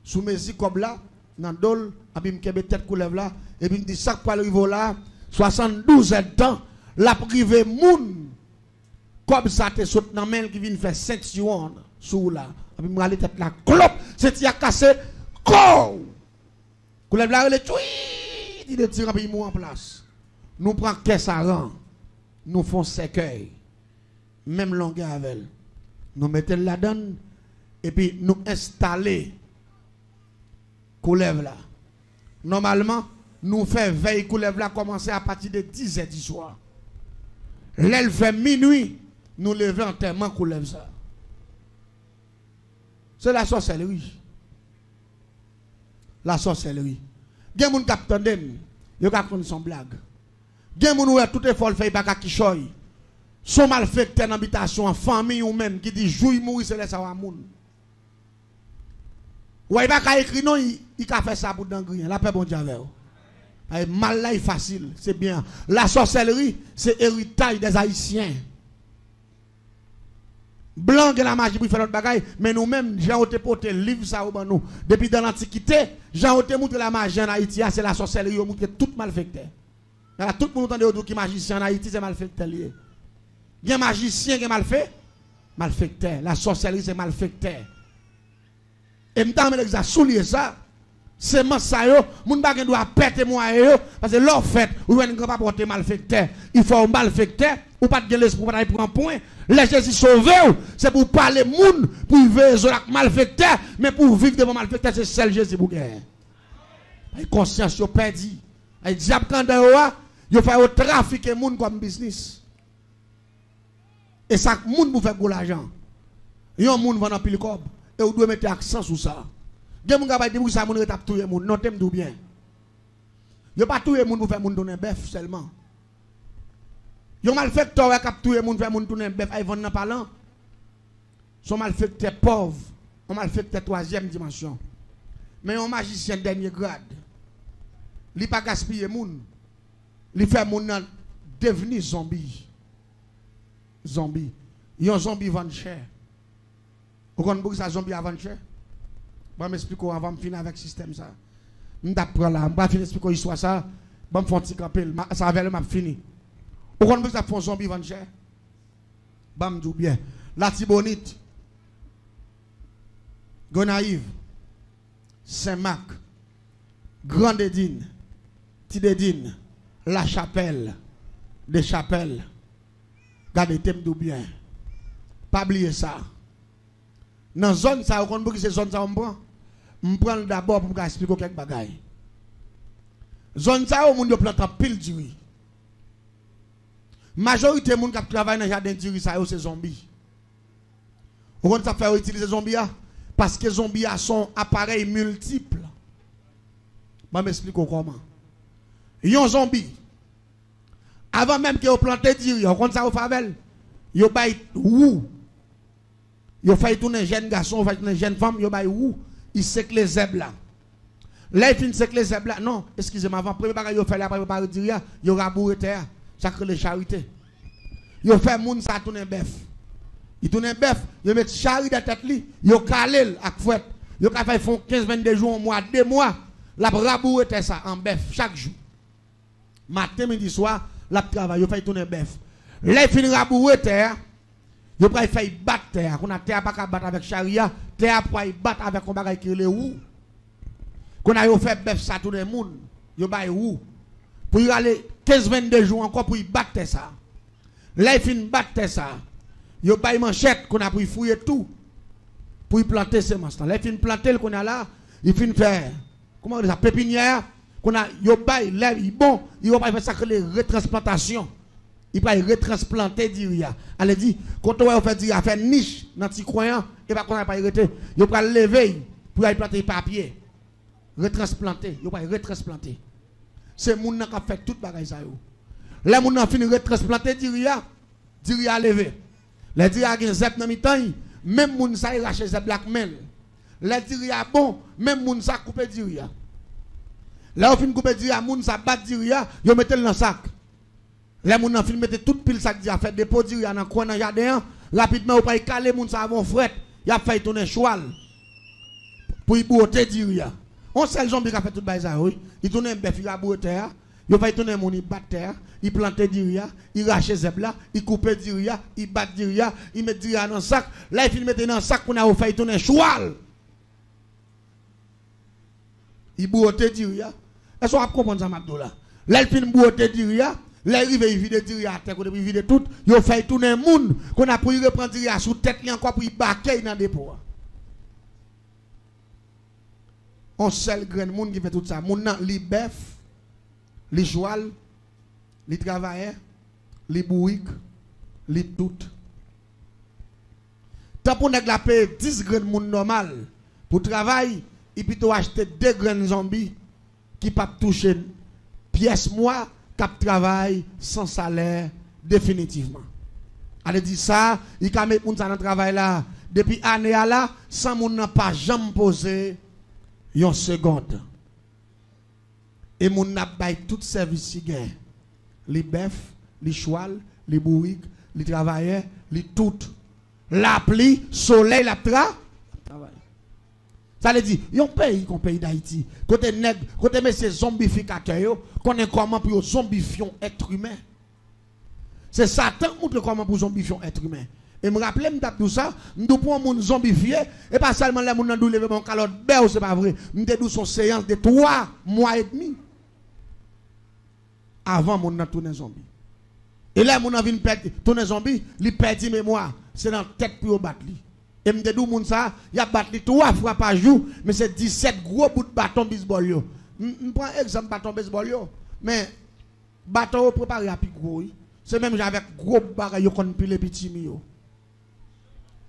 Speaker 1: sous mes yeux comme là dans dol et puis me kebe tête coulève là et puis me dit ça pour arriver là 72 ans de temps la privé moun comme ça te saute dans main qui vient faire 5 jours sous là et puis me aller tête la clope c'est a cassé go coulève là le tui il tire puis mou en place nous prend caisse à rang nous font cercueil même longueur avec elle nous mettons là-dedans et puis nous installer coulève là normalement nous fait veille coulève là commencer à partir de 10h du soir l'elle fait minuit nous levons enterrement coulève ça c'est la sorcellerie gen moun k'ap tande yo ka konn son blague gen moun ouais tout effort fait pas ka kichoy son malfecteur dans habitation en famille ou même qui dit jouy mourir c'est laisse à moun ouais pas ka écrit non il ka fait ça pour d'angrien la paix bon Dieu avec mal là est facile c'est bien la sorcellerie c'est héritage des haïtiens blanc de la magie pour faire notre bagaille mais nous mêmes Jean te porté livre ça au nous depuis dans l'antiquité Jean te montre la magie en Haïti c'est la sorcellerie au montre tout malfecteur tout le monde entend qui magicien en Haïti c'est malfecteur lié bien magicien qui malfecteur la sorcellerie c'est malfecteur et m't'a ça soulier ça Semence ça yo, moun bagay doit péter moi yo parce que l'or fait ou un grand pas porter malfecteur. Il faut un malfecteur ou pas de l'esprit pour aller prendre point. Les Jésus sauvé, c'est pour parler moun pour vivre avec malfecteur, mais pour vivre devant malfecteur c'est seul Jésus pour gagner. Conscience yo perdu. Ay diable quand yo fait au trafic moun comme business. Et ça moun pour faire gros l'argent. Yon moun vend en pile cob et ou doit mettre accent sur ça. Gen moun ka dire ça moun retap touyer moun, non t'aime tout bien. Yo pas touyer moun pour faire moun donner bœuf seulement. Yo malfecteur qui touyer moun faire moun donner bœuf ay vendre nan parlant. Son malfecteur pauvre, on malfecteur troisième dimension. Mais un magicien dernier grade. Li pas gaspiller moun. Li fait moun devenir zombie. Zombie. Yon zombie vend cher. Vous connaissez ça zombie avant cher? Je vais m'expliquer avant de finir avec le système. Je vais finir d'expliquer l'histoire. Je vais me faire un petit campé. Ça va être fini. Vous connaissez ça font zombie avant cher? Je vais me dire bien. La Tibonite, Gonaïve, Saint-Marc, Grande-Édine, Tidédine, La Chapelle, des Chapelles. Gardez thème d'où bien. Pas oublier ça. Dans la zone, ça, vous connaissez cette zone, ça, on prend d'abord pour expliquer quelques bagailles. Zone, ça, on plante pile de riz. Majorité de gens qui travaillent dans le jardin de riz, c'est zombies. Vous connaissez ça faire utiliser zombies? Parce que les zombies sont appareils multiples. Je vais m'expliquer comment. Ils ont zombie. Avant même que vous plantez du riz, vous connaissez ça au favel? Vous avez où? Vous faites tourner un jeune garçon, vous faites tourner une jeune femme, vous avez où? Il sec les zèbres là. Là, il finit sec les zèbres là. Non, excusez-moi, avant, premier bagage, vous faites là, après, vous dire, vous rabourez terre. Ça crée les charités. Vous faites moun ça tourner un bœuf. Il tourne un bœuf, vous mettez charité dans la tête, vous calez avec fouette. Vous font 15-22 jours, un mois, 2 mois, la rabourez terre ça en bœuf chaque jour. Matin, midi, soir, la travail, vous faites tourner un bœuf. Là, il finit rabourez terre. Vous pouvez faire battre terre. Qu'on a terre pas battre avec charia, terre pour battre avec un bagage qui est où. Qu'on a fait bœuf ça tout le monde. Vous pouvez où. Pour y aller 15-22 jours encore pour y battre ça. Là, il finit battre ça. Vous pouvez manchette qu'on a pour y fouiller tout. Pour y planter ces semences. Là, il finit planter qu'on a là. Il finit faire, comment on dit ça, pépinière. Qu'on a, vous pouvez, là, il bon. Il va faire ça que les retransplantations. Il va retransplanter diria. Elle dit quand on va faire diria faire niche dans petit croyant et pas qu'on va pas arrêter. Il va lever pour aller planter papier. Retransplanter, il va retransplanter. C'est moun qui a fait tout bagay ça yo. Là moun a fini retransplanter diria lever. Les diria gen zep dans mi-temps, même moun ça il rache zep black mel. Les diria bon, même moun ça couper diria. Là on fin couper diria, moun ça bat diria, yo mette dans sac. Les gens ont filmé tout pile sac a fait dépôt il y a dans coin dans jardin rapidement ou pas caler moun ça avant fret il a fait tourner cheval pour y botter diria on seul zombie qui a fait tout bail ça oui il tourne un bœuf il a botter il fait tourner moun il bat terre il plante diria il rache zeb là il coupe diria il bat diria il met diria dans sac là il met dans sac qu'on a fait tourner cheval il botter diria est-ce qu'on comprend ça Mabdoula là il fin botter diria. Là, il vide diria à terre, il vide tout. Il fait tourner un monde qu'on a pour y reprendre diria sous tête, encore pour y baquer dans le dépôt. On seul grand monde qui fait tout ça. Moun nan li bœuf, li joual, li travailleur, li bourrique, li tout. Tant pour nèg la paye 10 grand monde normal pour travail, et puis tu acheter 2 grands zombies qui pas toucher pièce moi. Cap travail sans salaire définitivement. Elle dit ça, il a mis moun ça dans travail là depuis année là sans moun n'a pas jamais posé une seconde. Et moun n'a pas tout service si gain. Les bœuf, les cheval, les bourriques, les travailleurs, les tout. La pluie, soleil, la travail. Ça veut dire, yon pays comme pays d'Haïti, côté nègre, côté monsieur zombificateur, connaît comment pour zombifier être humain. C'est Satan qui montre comment pour zombifier être humain. Et me rappeler me tout ça, me pour un monde zombifié et pas seulement les monde dans lever mon calotte belle, c'est pas vrai. Me dou son séance de 3 mois et demi avant mon nan tourner zombie. Et là mon vinn perdre tourner zombie, li perdre mémoire, c'est dans tête pour battre li. Et me dou moun ça, y a battre li 3 fois par jour, mais c'est 17 gros bouts de bâton baseball yo. Me prend exemple bâton baseball yo, mais bâton préparé à plus gros. C'est même avec gros bagay yo kon pile petit mi yo.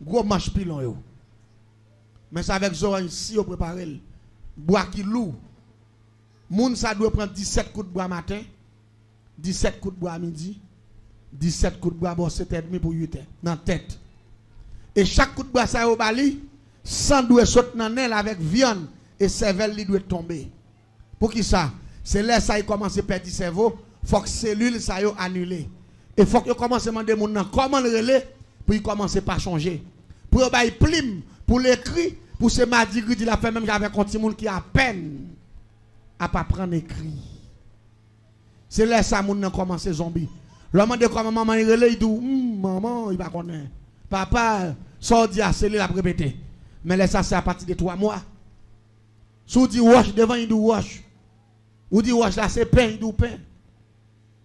Speaker 1: Gros manche pilon yo. Mais c'est avec orange si yo préparé bois qui lourd. Moun ça doit prendre 17 coups de bois matin, 17 coups de bois midi, 17 coups de bois bon 7h30 pour 8h dans tête. Et chaque coup de bois ça au bali, sang doit sauter dans l'aile avec viande et cervelle li doit tomber. Pour qui ça? C'est là ça il commence à perdre cerveau, faut que cellule ça yo annulé. Et faut que commence à demander moun nan comment le relais pour il commence pas changer. Pour bail plim, pour l'écrit, pour ce mardi il a fait même avec un petit monde qui a peine à pas prendre écrit. C'est là ça moun nan commence zombie. L'homme de comment maman il relais il dit maman il va connaître. Papa sorti à cellule la répéter. Mais là ça c'est à partir de 3 mois. Sou dit wash devant il dit wash. Ou dit wash là c'est pain il dit pain.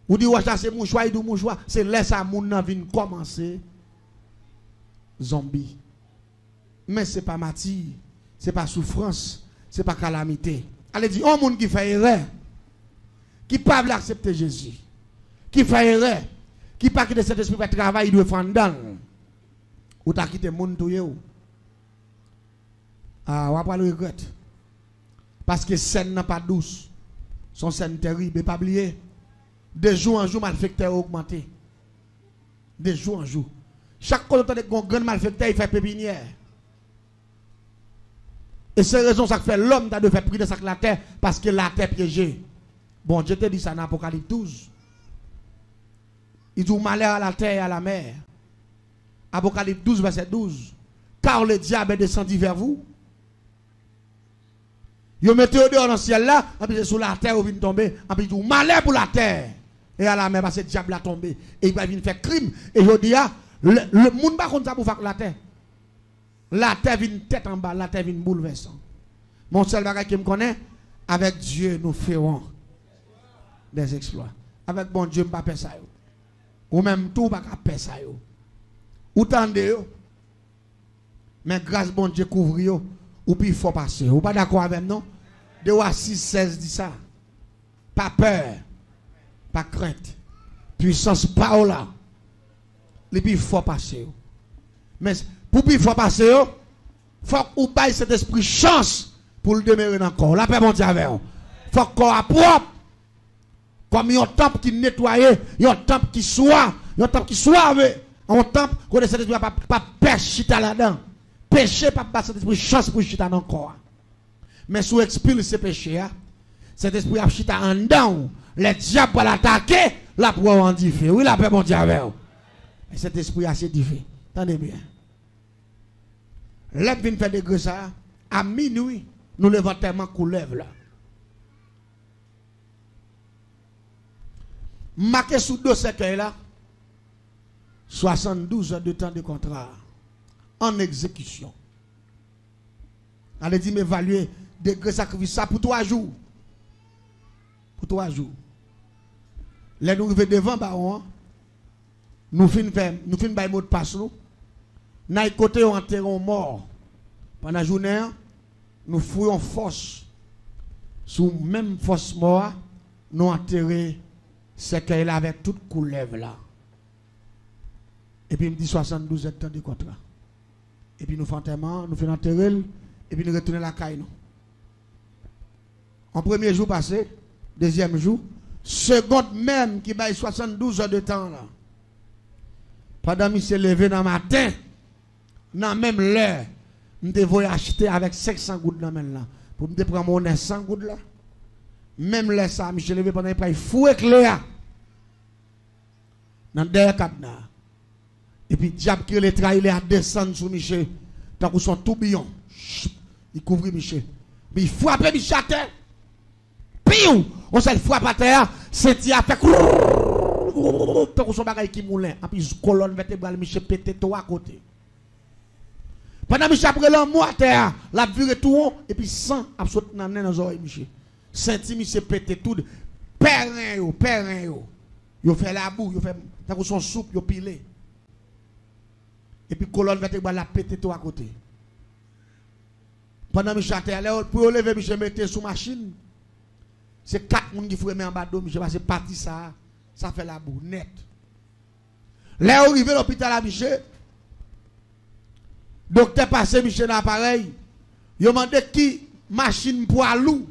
Speaker 1: Ou dit wash là c'est mouchoir il dit mouchoir. C'est là ça moun nan vinn commencer zombie. Mais c'est pas maladie, c'est pas souffrance, c'est pas calamité. Allez dire un monde qui fait erreur, qui pas veut accepter Jésus, qui fait erreur, qui pas quitter cet esprit de travail, il doit faire dans. Ou t'as quitté monde tout yo. Ah, on va pas le regretter. Parce que scène n'est pas douce. Son scène terrible, et pas oublier. De jour en jour, malfecteur augmenté. De jour en jour. Chaque fois que vous grand malfecteur, il fait pépinière. Et c'est raison ça fait l'homme de faire prier de la terre parce que la terre piégée. Bon, je te dis ça dans Apocalypse 12. Il dit malheur à la terre et à la mer. Apocalypse 12, verset 12. Car le diable est descendu vers vous. Vous mettez au dehors dans le ciel là, et puis sur la terre, vous venez tomber. Et puis il dit malheur pour la terre et à la mer parce que le diable a tombé. Et il va venir faire crime. Et je dis, le monde pas comme ça pour faire la terre. La terre vient tête en bas, la terre vient bouleversant. Mon seul bagage qui me connaît, avec Dieu nous ferons des exploits. Avec bon Dieu, je ne peux pas faire ça. Ou même tout, je ne peux pas faire ça. Ou tendez, mais grâce bon Dieu couvre, ou puis il faut passer. Ou pas d'accord avec nous? De 6,16 dit ça. Pas peur, pas crainte. Puissance pas là. Et puis il faut passer. Mais pour qu'il faut passer, il faut qu'on baille cet esprit chance pour le demeurer dans le corps. La paix mon Dieu avec vous. Il faut qu'on soit propre. Comme il y a un temple qui nettoie, il y a un temple qui soit, il y a un temple qui soit, un temple qu'on essaie de pas pêcher là-dedans. Péché, pas passer cet esprit chance pour chita dans le corps. Mais si vous expulsez ce péché, cet esprit a chita en dedans, le diable va l'attaquer, la pour en diffé. Oui, la paix mon Dieu avec vous. Et cet esprit a assez diffé. Attendez bien. L'homme vient faire des grès ça. À minuit, nous levons tellement couleuvre là. Marqué sous deux cercueils là. 72 heures de temps de contrat. En exécution. Allez dire m'évaluer des grès sacrifices ça pour 3 jours. Pour 3 jours. Là nous arrivons devant baron. Nous finissons par mot de passe nous. N'a côté on enterrons mort. Pendant la journée, nous fouillons force. Sous même force mort, nous enterrons ce qu'elle a avec toute couleuvre là. Et puis il me dit 72 hectares de contrat. Et puis nous faisons enterrement, nous faisons enterrer, et puis nous retournons la caille nous. En premier jour passé, deuxième jour, seconde même qui baille 72 heures de temps là. Pendant qu'il s'est levé dans le matin, dans même l'heure, je devais acheter avec 500 gouttes dans là. Pour me prendre mon 100 gouttes là. Même l'heure ça, je suis levé pendant qu'il fou éclair. Dans le dernier cadenas. Et puis, le diable qui les trahit, il a descendu sur Michel. Tant que son tourbillon. Il couvre Michel. Puis il frappe Michel à terre. Piou! On s'est frappé à terre. C'est dit à fait. tant que son bagage qui moulin, et puis colonne vertébrale, monsieur pété tout à côté. Pendant monsieur après l'amour à terre, la viré tout et puis sang absolument dans nos oreilles, monsieur. Senti monsieur pété tout, perrin yo. Yo fait la boue, yo fait tant que son soupe yo pilé. Et puis colonne vertébrale la pété tout à côté. Pendant monsieur à terre, pour lever monsieur mettre sous machine. C'est 4 personnes qui font en bas d'eau, monsieur, parce que parti ça fait la boue net. Là, arrivé à l'hôpital à monsieur, docteur passé, monsieur, dans l'appareil, il a demandé qui machine poids lourd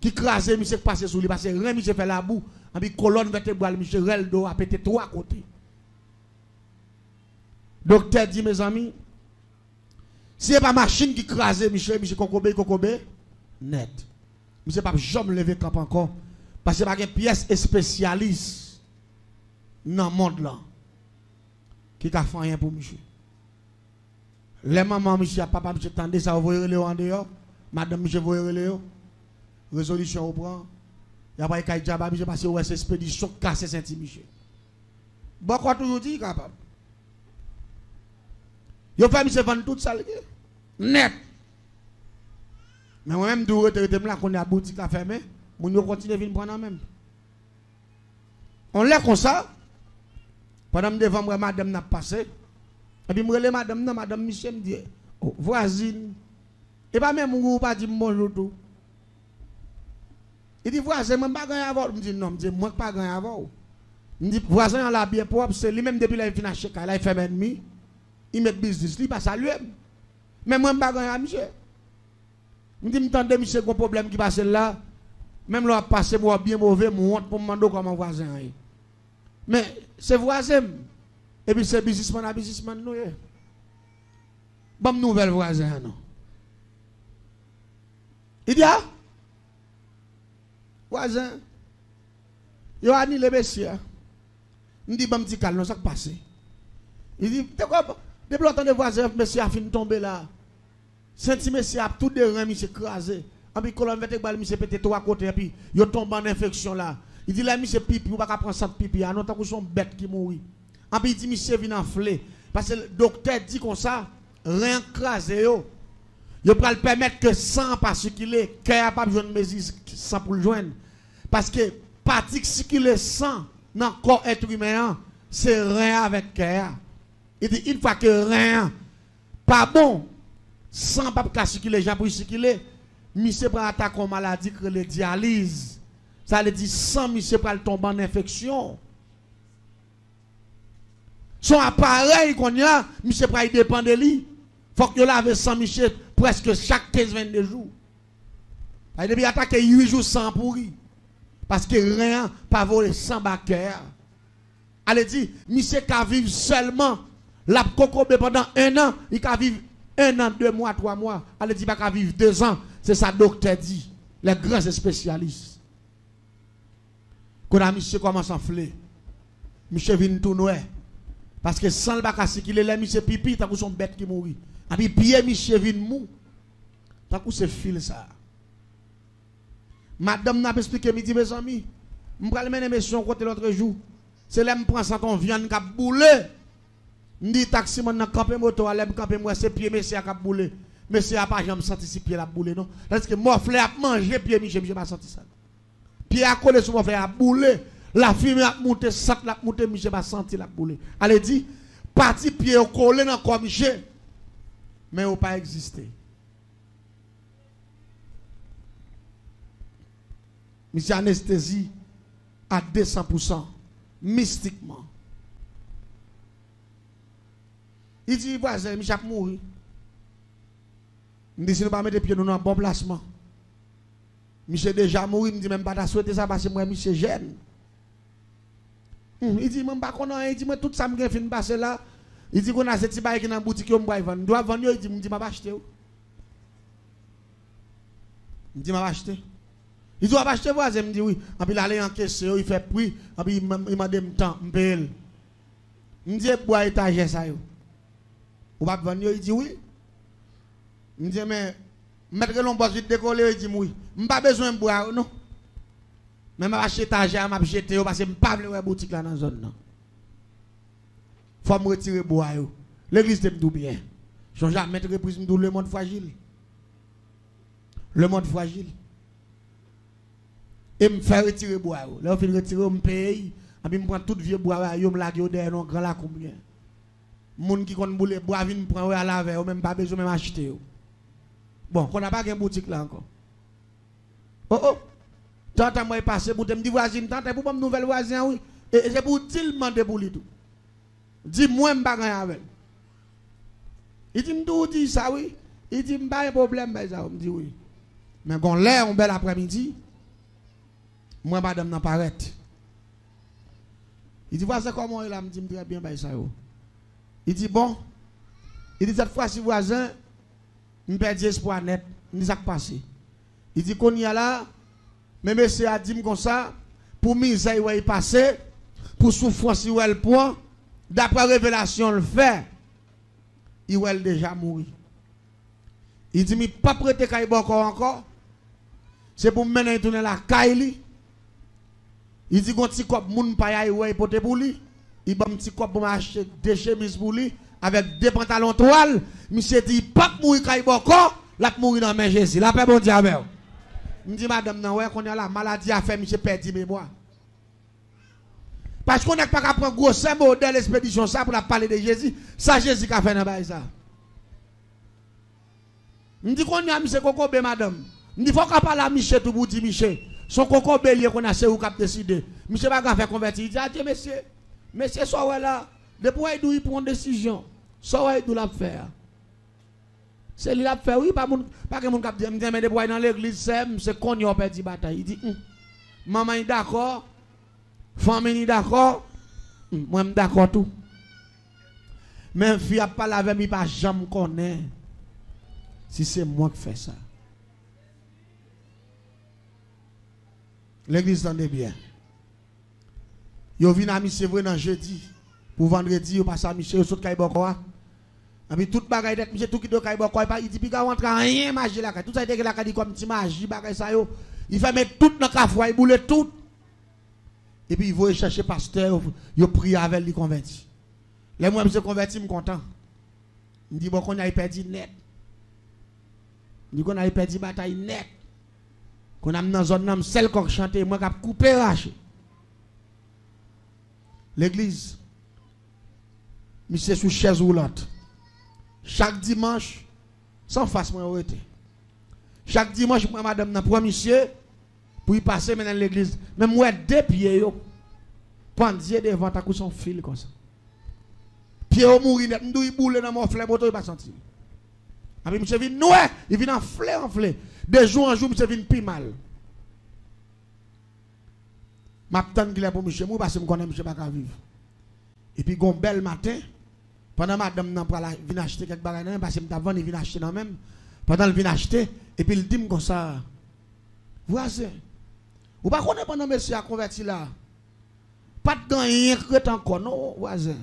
Speaker 1: qui crase, monsieur, passé sous lui, parce que rien, monsieur, fait la boue, et puis colonne vertébrale, monsieur, rel d'eau a pété 3 côtés. Docteur dit, mes amis, si ce n'est pas machine qui crase, monsieur, Kokobé, net. Monsieur pas jamais lever camp encore parce que pas une pièce spécialiste dans le monde là qui a fait rien pour monsieur. Les mamans monsieur papa monsieur tendez ça ouvrir le en dehors, madame monsieur ouvrir le résolution au prend. Il y a pas kay jaba monsieur parce que ouais c'est expédition casser senti monsieur. Bon quoi toujours dit capable. Yo fait monsieur vendre tout ça net. Mais moi-même, là, qu'on a la boutique à fermer, on continue à venir prendre même. On l'a comme ça. Pendant que devant moi, madame n'a passé. Et puis, je madame Michel me dit, oh, voisine. Et pas même, on pas dit bonjour tout. Il dit, voisin, je ne pas gagner avant. Je dis, non, je dis, moi, pas gagner avant. Il dit, voisin, on l'a bien propre, c'est lui-même depuis là, il finit à checker, là, il fait ennemi. Il met business, il passe à lui. Mais moi, je ne pas gagner à Michel. Je me dis, monsieur, un problème qui passe là. Même là, passer moi bien mauvais, moi honte pour me demander comment voisin. Mais c'est voisin. Et puis c'est businessman, nous. Bon, nouvelle voisin, non. Il dit, ah, voisin, il a annulé le messieurs. Il dit, bon, petit calme, non, ça passe. Il dit, depuis longtemps, les voisins, monsieur a fini de tomber là. Senti monsieur a tout de rein monsieur crasé. Et puis colonne vertébrale monsieur pété tout à côté et puis il tombe en infection là. Il dit là monsieur pipi ou pas prendre ça pipi, non tant que son bête qui mourit. Et puis il dit monsieur vient enfler parce que le docteur dit comme ça, rien crasé yo. Yo va le permettre que sang pas circuler, cœur pas besoin de mesure sang pour le joindre parce que partie qui circule sang dans le corps être humain, c'est rien avec cœur. Il dit une fois que rien pas bon sans pas circuler, les gens pour circuler, monsieur prend attaque en maladie que le dialyse. Ça veut dire sans monsieur prend tomber en infection. Son appareil qu'on a, monsieur prend dépend de lui. Faut que lave sans monsieur presque chaque 15-22 jours. Il depuis attaquer 8 jours sans pourri. Parce que rien pas volé sans backer. Elle dit monsieur qui vivre seulement la cocobe pendant 1 an, il peut vivre 1 an, 2 mois, 3 mois. Elle dit pas qu'à vivre 2 ans. C'est ça docteur dit. Les grands spécialistes. Quand a monsieur commence à enfler, monsieur vient tout noir. Parce que sans le bac à circuler, les monsieur pipi, t'as son bête qui mourit. Et puis pied monsieur vient mou. T'as c'est fil ça. Madame n'a pas expliqué, me dit mes amis, je vais mener mission côté l'autre jour. C'est là me prend ça ton viande qui a boulé. Je dis taxi maintenant camper moto, allez camper moi c'est pied monsieur qui a boulé. Monsieur a pas jamais senti si pied la boulé non. Parce que moi fleur a mangé pied monsieur pas senti ça. Pied a collé sur mon frère a boulé. La fumée a monté, sac la monté monsieur pas senti la boulé. Elle dit parti pied au collé dans corps monsieur. Mais au pas existé. Monsieur anesthésie à 200% mystiquement. Il dit, voisin, Michel a mouru. Il dit, si nous ne pas mettre pieds dans un bon placement. Michel déjà mouru, il dit, même pas souhaiter ça parce que moi, Michel jeune. Il dit, même pas qu'on a, il dit, moi, tout ça, je viens passer là. Il dit, qu'on a cette petite qui dans la boutique, on va vendre. Doit vendre, il dit, je vais acheter. Il dit, je vais acheter. Il dit, acheter, voisin, il me dit, oui. Et puis, il allait encaisser, il fait prix. Et puis, il m'a dit, temps, je paye. Il me dit, bois étagère ça, yo. Ou pas vendre, il dit oui. Il dit mais mettre l'on boss vite décoller, il dit oui. M'pas besoin de boire non. Même acheter argent, m'a jeter parce que m'pas vle boutique là dans zone là. Faut me retirer bois yo. L'église t'aime tout bien. Je jamais reprise le monde fragile. Le monde fragile. Et me faire retirer bois yo. Là on fin retirer me paye, et puis me prend tout vieux bois yo me laguer derrière non grand la combien. Moun qui konn boule bois vinn prend à laver ou même pas besoin même acheter yo. Bon, qu'on n'a pas une boutique là encore. Oh oh. Tant à moi passer pour te me dire voisine, tant pour me nouvelle voisin oui. Et c'est pour dire demander pour lui tout. Dis moi m'pa rien avec. Il dit me dit ça oui. Il dit m'pa un problème mais ça me dit oui. Mais quand l'air un bel après-midi, moi madame n'a pas arrête. Il dit voisin comment il a me dit très bien bah ça yo. Il dit bon. Il dit cette fois si voisin me perdu espoir net, ni ça passé. Il dit qu'on y a là, mais monsieur a dit comme ça, pour misère il passé, pour souffrance il le point, d'après révélation le fait, il va déjà mourir. Il dit mais pas prêter kay encore. C'est pour mener tourner la caille. Il dit qu'on petit cop moun pa y ouais porter pour lui. Il ba un petit cop pour acheter deux chemises pour lui avec deux pantalons toile. Monsieur dit pas mourir kay la mourir dans main Jésus. La paix bon Dieu avec. Me dit madame nan ouais qu'on a la maladie a fait monsieur perdu mémoire. Parce qu'on n'est pas qu'à prendre gros symbole de l'expédition ça pour la parler de Jésus. Ça Jésus qui a fait dans ça. Me dit qu'on a monsieur Kokobé madame. Me dit faut qu'on parle à Michel tout pour dire Michel. Son Kokobé lié qu'on a c'est où qu'a décidé. Monsieur pas faire convertir. Il dit adieu monsieur. Monsieur soit là. Depuis il prend une décision. Soit il doit faire. C'est lui qui fait, oui, pas que mon cap dit, mais depuis dans l'église, c'est qu'on y a perdu bataille. Il dit, maman est d'accord, famille est d'accord, moi je suis d'accord tout. Mais fille a pas avec moi, pas jamais connaît si c'est moi qui fais ça. L'église tendez bien. Yo vient à monsieur vrai dans jeudi, pour vendredi, yo passe à monsieur, yo saute Kaibokoa. Et puis toute bagaille d'être monsieur tout qui doit Kaibokoa, il dit puis quand rentre rien magie là, tout ça était là dit comme petit magie bagaille ça yo. Il fait mettre tout dans cafouille, il boule tout. Et puis il va chercher pasteur, il prie avec lui converti. Les moi monsieur converti me content. Il dit bon qu'on a perdu net. Il dit qu'on a perdu bataille net. Qu'on a dans zone nam celle qu'on chanter moi cap couper racher. L'église monsieur sous chaise roulante. Chaque dimanche sans face moi arrêté. Chaque dimanche moi madame dans pour monsieur pour y passer maintenant l'église. Même moi deux pieds yo pendier devant ta son fil comme ça. Pied au mourir net m'dou y boule dans mon fleur moto il pas senti. Après monsieur vient noir, il vient en fleur. De jour en jour monsieur vient plus mal. M'attend qu'il est pour monsieur moi parce que me connais monsieur pas vivre. Et puis gon bel matin pendant madame nan pour venir acheter quelque bagages parce que me vendre il vient acheter non même. Pendant il vient acheter et puis il dit comme ça. Voisin. Ou pas connaître pendant monsieur a converti là. Pas de rien que encore non voisin.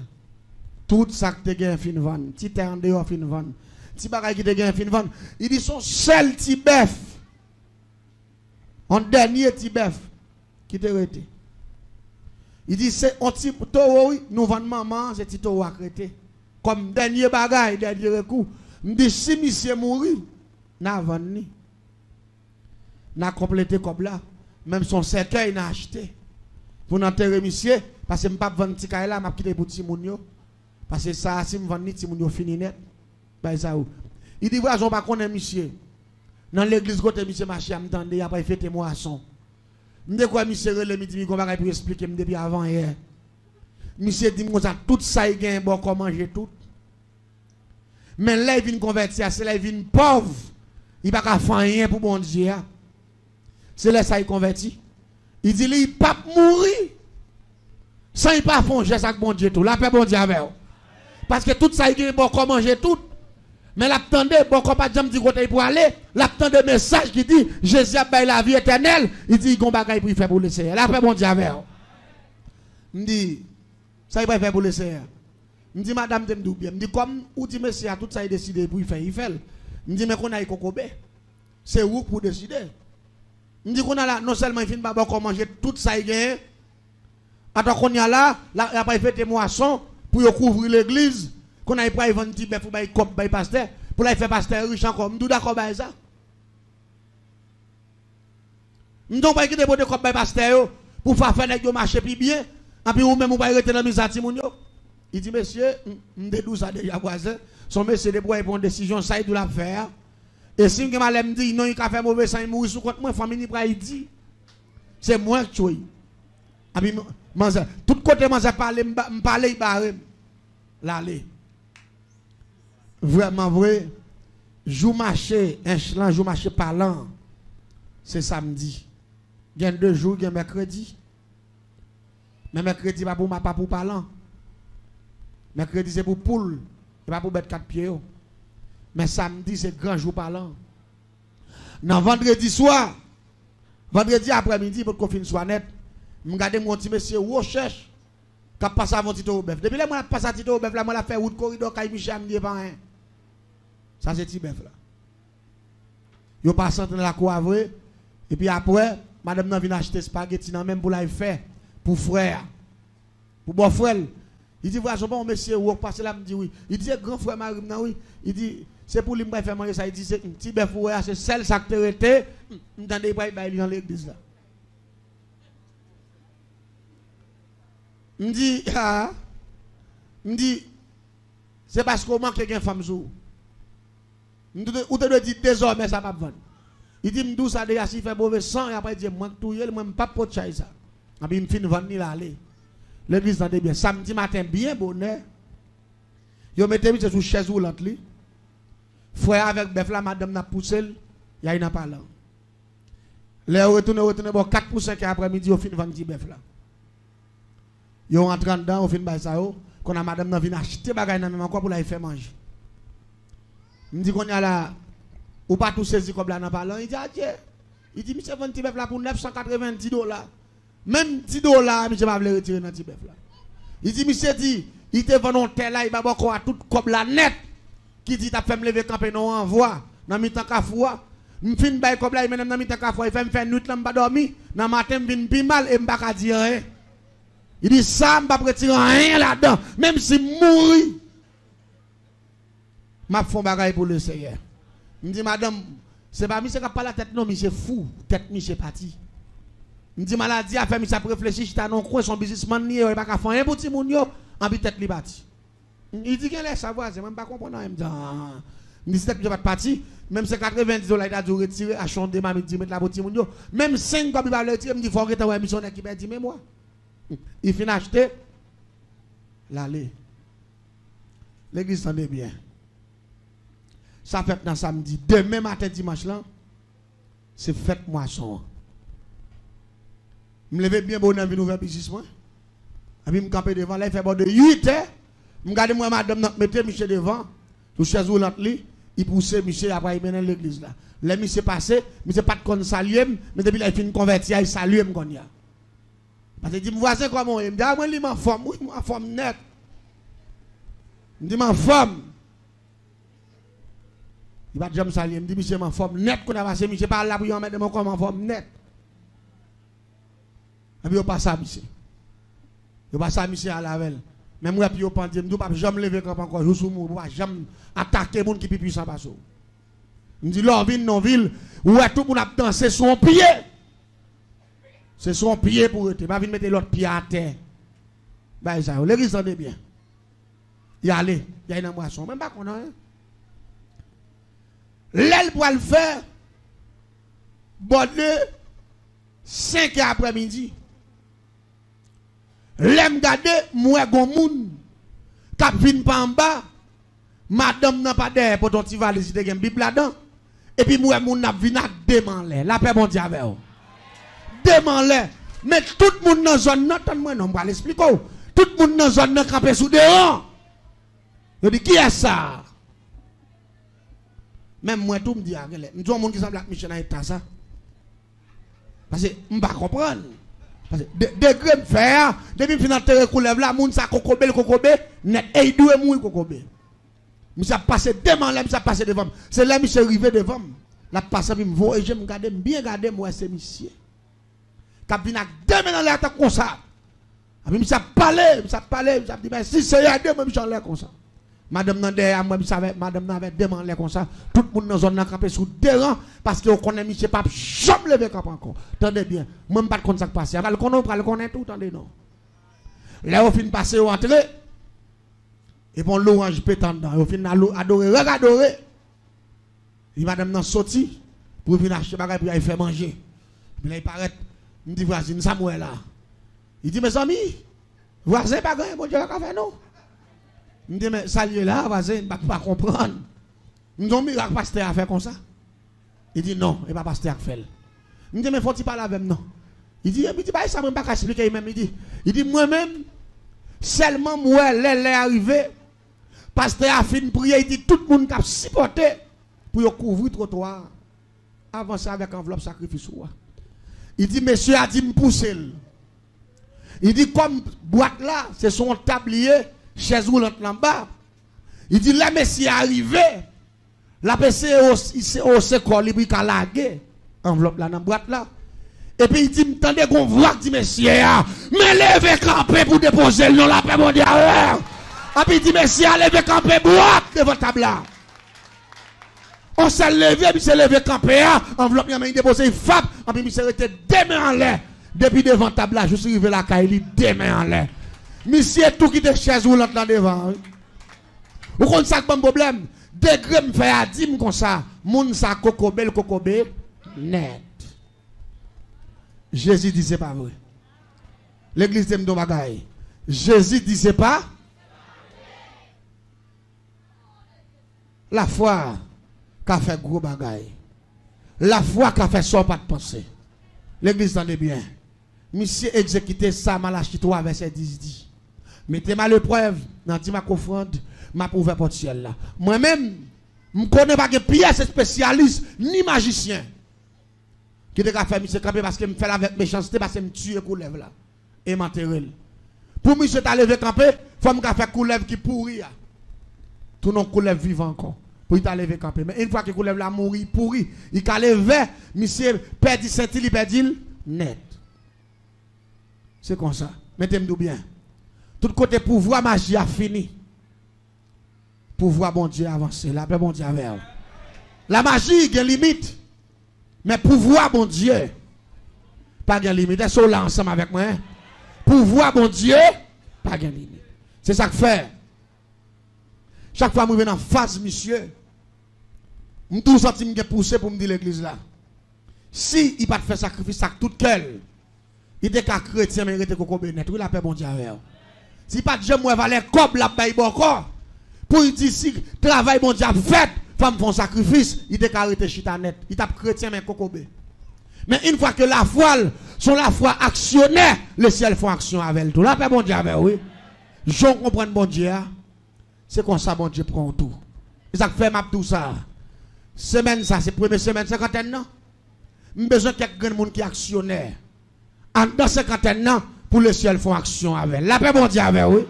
Speaker 1: Tout ça que tu as fin vendre, petit terre en dehors fin vendre. Petit bagage qui te gagne fin vendre. Il dit son seul petit bœuf. Un dernier petit bœuf qui te rete. Il dit c'est un petit taureau nous vendons maman c'est petit taureau à créter. Comme dernier bagage dernier recours. Me dit si monsieur mourir n'a vendre ni. N'a complété comme là. Même son cercueil n'a acheté. Pour enterrer monsieur parce que me pas vendre petit caille là m'a quitté pour petit moun yo. Parce que ça si me vendre ni petit moun yo fini net. Bah ça ou. Il dit voilà, on pas connaître monsieur. Dans l'église côté monsieur marché m'tendé après fêter moisson. M'de quoi monsieur relé me dit qu'on va pour expliquer me depuis avant hier. Monsieur dit moi ça tout ça il gagne bon comment manger tout. Mais là il vient convertir, c'est là il vient pauvre. Il pas faire rien pour bon Dieu. C'est là ça il converti. Il dit il pas mourir. Sans il pas faire geste avec bon Dieu tout. La paix bon Dieu avec. Parce que tout ça il gagne bon comment manger tout. Mais l'attendait, bon, quand pas jamais dit côté pour aller, l'attendait message qui dit Jésus a baillé la vie éternelle, il dit qu'on bagaille pour faire pour le Seigneur. Là après bon Dieu avec. Me dit ça il va faire pour le Seigneur. Me dit madame t'aime bien. Me dit comme ou dit monsieur tout ça il décidé pour il fait. Me dit mais qu'on a Kokobé. C'est où pour décider. On dit qu'on a là, non seulement il finit par manger tout ça, il gagne. Attends qu'on y a là, il a pas fait des moissons pour couvrir l'église. Qu'on a pas vendre petit bœuf ou bail cop bail pasteur pour la faire pasteur riche encore. M'dou d'accord bail ça. M'don pas quitter pour de cop bail pasteur pour faire nèg yo marcher plus bien. Et puis ou même ou pas rester dans misati moun yo. Il dit monsieur, m'dou ça déjà voisin. Son monsieur de pour prendre décision ça il doit la faire. Et si que malem dit non il a fait mauvais sang il mourir sous compte moi famille pas il dit. C'est moi qui choisi. Et puis tout côté moi parler m'parler barre l'aller. Vraiment vrai, jour marché, un jour marché parlant, c'est samedi. Il y a 2 jours, il y a mercredi. Mais mercredi, pas pour parlant. Mercredi, c'est pour poule. Et pas pour mettre 4 pieds. Mais samedi, c'est grand jour parlant. Non, vendredi soir, vendredi après-midi, pour que le soit net, je regarde mon petit monsieur recherche. Quand passe avant Tito au bœuf. Depuis là, moi, passe à Tito au bœuf, là, moi, la fait route corridor, quand Michel me dit pas rien. Ça, c'est Tibef là. Yo passe dans la cour vrai. Et puis après, madame n'a vient acheter spaghetti, même pour la faire. Pour frère. Pour bon frère. Il dit, voilà, je bon, monsieur, ou passe là, me dit oui. Il dit, grand frère Marie, oui. Il dit, c'est pour lui me faire manger ça. Il dit, c'est Tibef, c'est celle ça que tu été. M'entendez pas, il dans l'église là. Me dit, ah, me dit, c'est parce qu'on manque quelqu'un femme sous. Ou te dit désormais ça va vendre. Il dit m'dou ça déjà si fait mauvais sang et après il dit moi tout yel moi pas pot chai ça. Et puis me fin vendre ni l'aller. L'église tendait bien samedi matin bien bonheur. Yo mettez monsieur sous chaise roulante li. Frère avec bœuf là madame n'a poussé, il y a une parlant. Les retourner bon 4 pour 5 après-midi au fin vendre petit bœuf là. Yo rentre dedans au fin bail ça qu'on a madame n'a vinn acheter bagay nan même encore pour la faire manger. Il dit qu'on y a là, ou pas tout saisi comme là dans parlant. Il dit, adieu. Il dit, monsieur, vend là pour $990. Même $10, monsieur, va le retirer dans Tibef là. Il dit, monsieur, dit, il te vend un tel là, il va avoir tout comme la net. Qui dit, t'as fait me lever camper, non, envoie. Dans mi temps qu'à foi. M'fin bay comme là, il mène dans mi temps qu'à foi. Il fait me faire nuit là, m'pas dormir. Dans matin, m'vin pi mal et m'pas dire rien. Il dit, ça, m'pas retirer rien là-dedans. Même si mourir. Je fais un bagage pour le Seigneur. Je me dis, madame, c'est pas monsieur qui n'a pas la tête, non, monsieur fou, tête monsieur parti. Je me dis, maladie a fait, monsieur a réfléchi, j'étais dans un coin, son businessman, il n'a pas qu'à faire un petit moun yo, en puis tête li parti. Il dit qu'il laisse savoir, je ne pas comprendre. Il me dit, je dis, je ne pas parti, même si $90, il a dû retirer, à changer, il dit, mettre la petit moun yo. Même 5 comme il va le retirer, il me dit, il faut arrêter un missionnaire qui dit, mais moi. Il finit acheter, l'aller. L'église s'en est bien. Ça fait dans samedi. Demain matin, dimanche là, c'est fête moisson. Je me lève bien bon dans une nouvelle business. Et puis je me campe devant. Là, il fait bon de 8 heures. Je regarde moi, madame, mettez Michel devant. Sous chaise roulante, il pousse Michel après il mène dans l'église là. Là, Michel passé, Michel pas de con saluer, mais depuis là, il finit convertir, il salue comme il y a. Parce que il dit, mon voisin comment il me dit, ah, moi, il m'a forme, oui, ma forme nette. Il me dit, ma forme. Il va jamais saluer, il me dit, monsieur, ma forme nette qu'on a passé, monsieur, par là pour y en mettre comme ma forme nette. Et puis, il passe à monsieur. Il passe à monsieur à la veille. Même moi, puis, il pense, je ne vais jamais lever comme encore, je suis mou, je ne vais jamais attaquer les gens qui sont puissants. Il me dit, là, ville, non, ville, où tout le monde a dansé sur un pied. C'est son pied pour eux. Il va venir mettre l'autre pied à terre. Ben, ça, l'église en est bien. Il y a allé, il y a une moisson, même pas qu'on a. L'aile pour le faire, bon, 5 après-midi. L'aime garder, moi, gon moun, cap vin pas en bas, madame n'a pas d'air pour ton petit valise, si tu as une Bible là-dedans. Et puis, moi, moun n'a vin à demander. La paix, bon Dieu, avec vous. Demander. Mais tout le monde dans la zone, moi, non, je vais l'expliquer. Tout le monde dans la zone, n'a campé sous dehors. Je dis, qui est ça? Même moi, tout me dit, je dis, un monde qui s'appelle Michel dans l'état ça. Parce que je ne peux pas comprendre. Parce que degré de fer, depuis que je suis dans coulev là, moun sa kokobé, net, et il doit mourir kokobé. Je suis passé devant là, je suis passé devant. C'est là que je suis arrivé devant. La passe puis me voit et je me garde bien garder moi c'est monsieur. Cap vinn avec deux mains dans l'air comme ça. Puis ça parler, ça dit mais si c'est à deux moi j'en l'air comme ça. Madame nan derrière moi savait madame nan avait deux mains l'air comme ça. Tout le monde dans zone nan campé sous deux rangs parce que on connaît monsieur pas jamais lever camp encore. Attendez bien, moi pas de ça passer. On va le connaître tout attendez non. Là au fin passer au entrer et bon l'orange pétant dedans, au fin adorer, regarder. Et madame nan sorti pour venir acheter bagay pour aller faire manger. Puis là il paraît me dit voisin Samuel là. Il dit mes amis, voisin pas grand bon Dieu va faire nous. Me dit mais salut là voisin pas comprendre. Nous avons miracle pasteur à faire comme ça. Il dit non, et pas pasteur à faire. Me dit mais faut-il parler avec non. Il dit bah ça même pas expliquer même il dit moi-même seulement moi les arrivé pasteur a fini prier il dit tout le monde qui a supporté pour couvrir le trottoir. Avancer avec enveloppe sacrifice. Il dit, monsieur a dit me pousser. Il dit, comme boîte là, c'est son tablier, chaise roulante en bas. Il dit, là, monsieur est arrivé. La PC au secours, il a lagué. Enveloppe là dans la boîte là. Et puis il dit, m'tendez qu'on voit, dit monsieur, mais levez camper pour déposer le nom la paix mondiale. Et puis il dit, monsieur, levez camper boîte devant table là. On s'est levé, puis s'est levé campé, enveloppe, il a déposé, il frappe, et puis il s'est resté deux mains en l'air. Depuis devant table là, je suis arrivé la caille, deux mains en l'air. Monsieur, tout qui te chaise ou l'autre là devant. Vous comprenez ça comme problème? Degré me fait à 10 comme ça, moun sa kokobé, net. Jésus dit c'est pas vrai. L'église de Mdomagaï. Jésus dit c'est pas. La foi qui a fait gros bagaille. La foi qui a fait ça pas de penser. L'église entendez bien. Monsieur exécuté ça Malachie 3 verset 10 dit. Mettez-moi l'épreuve dans ma offrande, m'a ouvert porte ciel là. Moi-même, je ne connais pas de pièce spécialiste ni magicien. Qui te fait monsieur camper parce que me fait avec méchanceté parce que me tue coulève là et m'enterrer. Pour monsieur t'a levé camper, faut me faire coulève qui pourri. Tout non coulève vivant encore. Pour il t'a levé camper. Mais une fois que coulève la mourir pourri, il t'a levé, monsieur perdit Saint-Il, il perdit net. C'est comme ça. Mettez-moi bien. Tout côté pouvoir magie a fini. Pouvoir bon Dieu avancer. La paix bon Dieu avec. La magie il y a limite. Mais pouvoir bon Dieu pas de limite. Est-ce que là ensemble avec moi? Pouvoir bon Dieu pas de limite. C'est ça que fait. Chaque fois que je viens en face, monsieur, je me sens poussé pour me dire l'église là. Si il n'a pas fait sacrifice à tout cœur, il était qu'un chrétien, mais il était coco bénet. Oui, la paix bon Dieu avec. Si pas de Dieu, moi, valer comme la paix encore. Pour dire si travail bon Dieu fait, femme font sacrifice, il était qu'à arrêter chita net. Il tape chrétien, mais coco bé. Mais une fois que la foi, sont la foi actionnaire, le ciel font action avec elle. Tout la paix bon Dieu avec, oui. Je comprends bon Dieu. C'est comme ça, bon Dieu prend tout. Et ça fait map tout ça. Semaine, ça, c'est première semaine, cinquantaine, non? J'ai besoin de quelqu'un qui est actionnaire. Dans cinquantaine, non? Pour le ciel, font action avec. La paix, bon Dieu, avec, oui.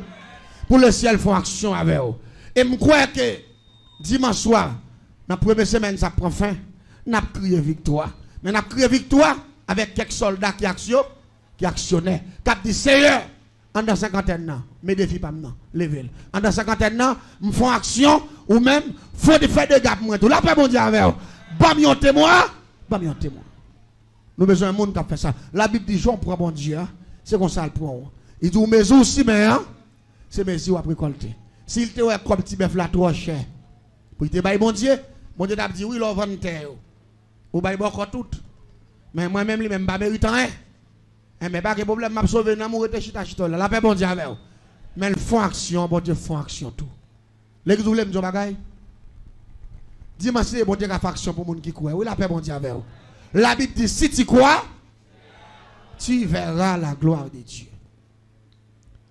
Speaker 1: Pour le ciel, font action avec. Et je crois que dimanche soir, dans la première semaine, ça prend fin. Nous avons crié victoire. Mais nous avons crié victoire avec quelques soldats qui actionnaient. Qui ont dit, Seigneur, en dans cinquantaine ans, mes défis pas maintenant, levez-le. En dans cinquantaine ans, me font action ou même faut de faire des gars pour moi. Tout la paix bon Dieu avec vous. Bam yon témoin, bam yon témoin. Nous besoin d'un monde qui a fait ça. La Bible dit Jean prend bon Dieu, c'est comme ça le prend. Il dit mes aussi mais c'est mes yeux à récolter. S'il te ouais comme petit bœuf là trop cher. Pour te bailler bon Dieu t'a dit oui l'on vend terre. Ou bailler beaucoup tout. Mais moi même lui même pas méritant hein. Mais pas de problème, m'a sauvé dans mon chita chita là. La paix bon Dieu avec vous. Mais ils font action, bon Dieu font action tout. L'église vous voulez me dire bagaille? Dis-moi si bon Dieu a fait action pour les gens qui croient. Oui, la paix bon Dieu avec vous. La Bible dit si tu crois, tu verras la gloire de Dieu.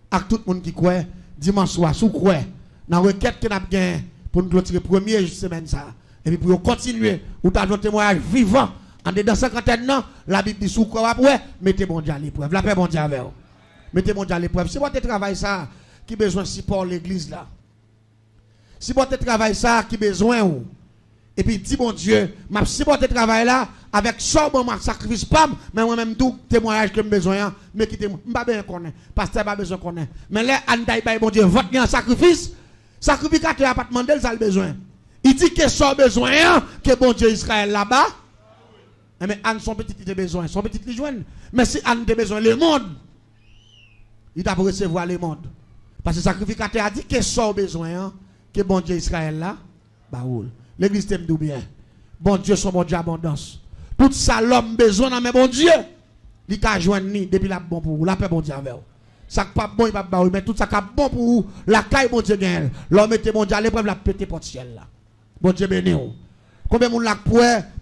Speaker 1: Avec tout le monde qui croit, dimanche soir, sous croit, dans la requête que nous avons gagné pour nous clôturer la première semaine ça. Et puis pour continuer, ou t'as un témoignage vivant. En dedans cinquantaine ans, la Bible dit sous quoi après, mettez bon Dieu à l'épreuve. La paix bon Dieu avec vous. Mettez bon Dieu à l'épreuve. Si votre travail ça, qui besoin de support l'église là. Si votre travail ça, qui besoin ou, Et puis dit bon Dieu, m'a supporté le travail là avec ça bon sacrifice pas mais moi même tout témoignage que j'ai besoin mais qui pas besoin connaître pasteur pas besoin connaître mais là on taille bon Dieu vote en sacrifice sacrificateur a pas demandé ça le besoin il dit que ça besoin que bon Dieu Israël là-bas mais Anne son petit il a besoin son petit il joindre mais si Anne a besoin le monde il t'a pour recevoir le monde parce que sacrificateur a dit que ça besoin que bon Dieu Israël là bah l'église t'aime bien bon Dieu son bon Dieu abondance tout ça l'homme besoin dans mais bon Dieu il ka joindre ni depuis la bon pour vous la paix bon Dieu avec vous ça pas bon il pas ba mais tout ça ka bon pour vous la caille bon Dieu gagne l'homme était bon Dieu à l'épreuve la pété porte ciel là bon Dieu béni vous combien moun la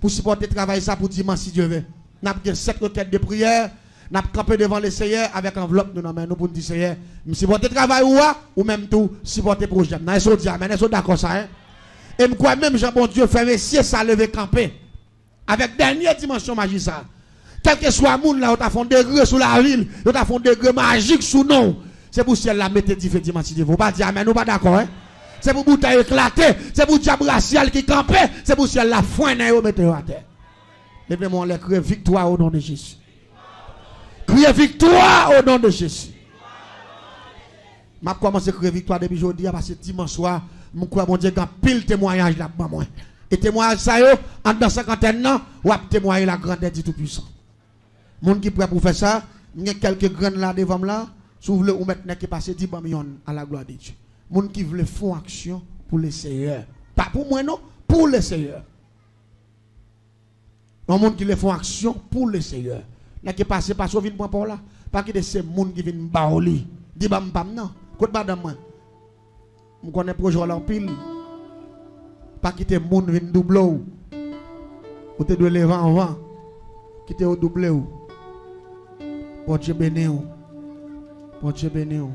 Speaker 1: pour supporter travail ça pour dimanche si Dieu veut n'a pas 7 requêtes de prière n'a pas campé devant le Seigneur avec enveloppe nous nous pour dire Seigneur supporter travail ou même tout supporter projet n'a eso dire amen eso d'accord ça hein et me crois même Jean bon Dieu fait messieurs ça lever camper avec dernière dimension magique ça quel que soit monde là on t'a fait degré sous la ville on t'a fait degré magique sous non c'est pour ciel la mettre dimanche si Dieu vous pas dire amen nous pas d'accord hein c'est pour bouteille éclater c'est pour diable racial qui camper c'est pour ciel la foin na mettre à terre levez-moi les crier victoire au nom de Jésus crier victoire au nom de Jésus m'a commencé à crier victoire depuis aujourd'hui parce que dimanche soir mon crois mon Dieu grand pile témoignage là bas moi et témoignage ça yo en dans cinquantaine ans ou a témoigner la grandeur du tout puissant monde qui prêt pour faire ça il y a quelques graines là devant là si vous voulez ou maintenant qui passer 10 millions à la gloire de Dieu monde qui veut faire action pour le Seigneur pas pour moi non pour le Seigneur un monde qui veut faire action pour le Seigneur là qui passer pas sauver point pour là pas que de ces monde qui viennent baoli dit bam bam non côté madame moi je connais projet en pile pas quitter monde vinn double ou te doit lever en vent quitter au double ou bon Dieu béni ou bon Dieu béni ou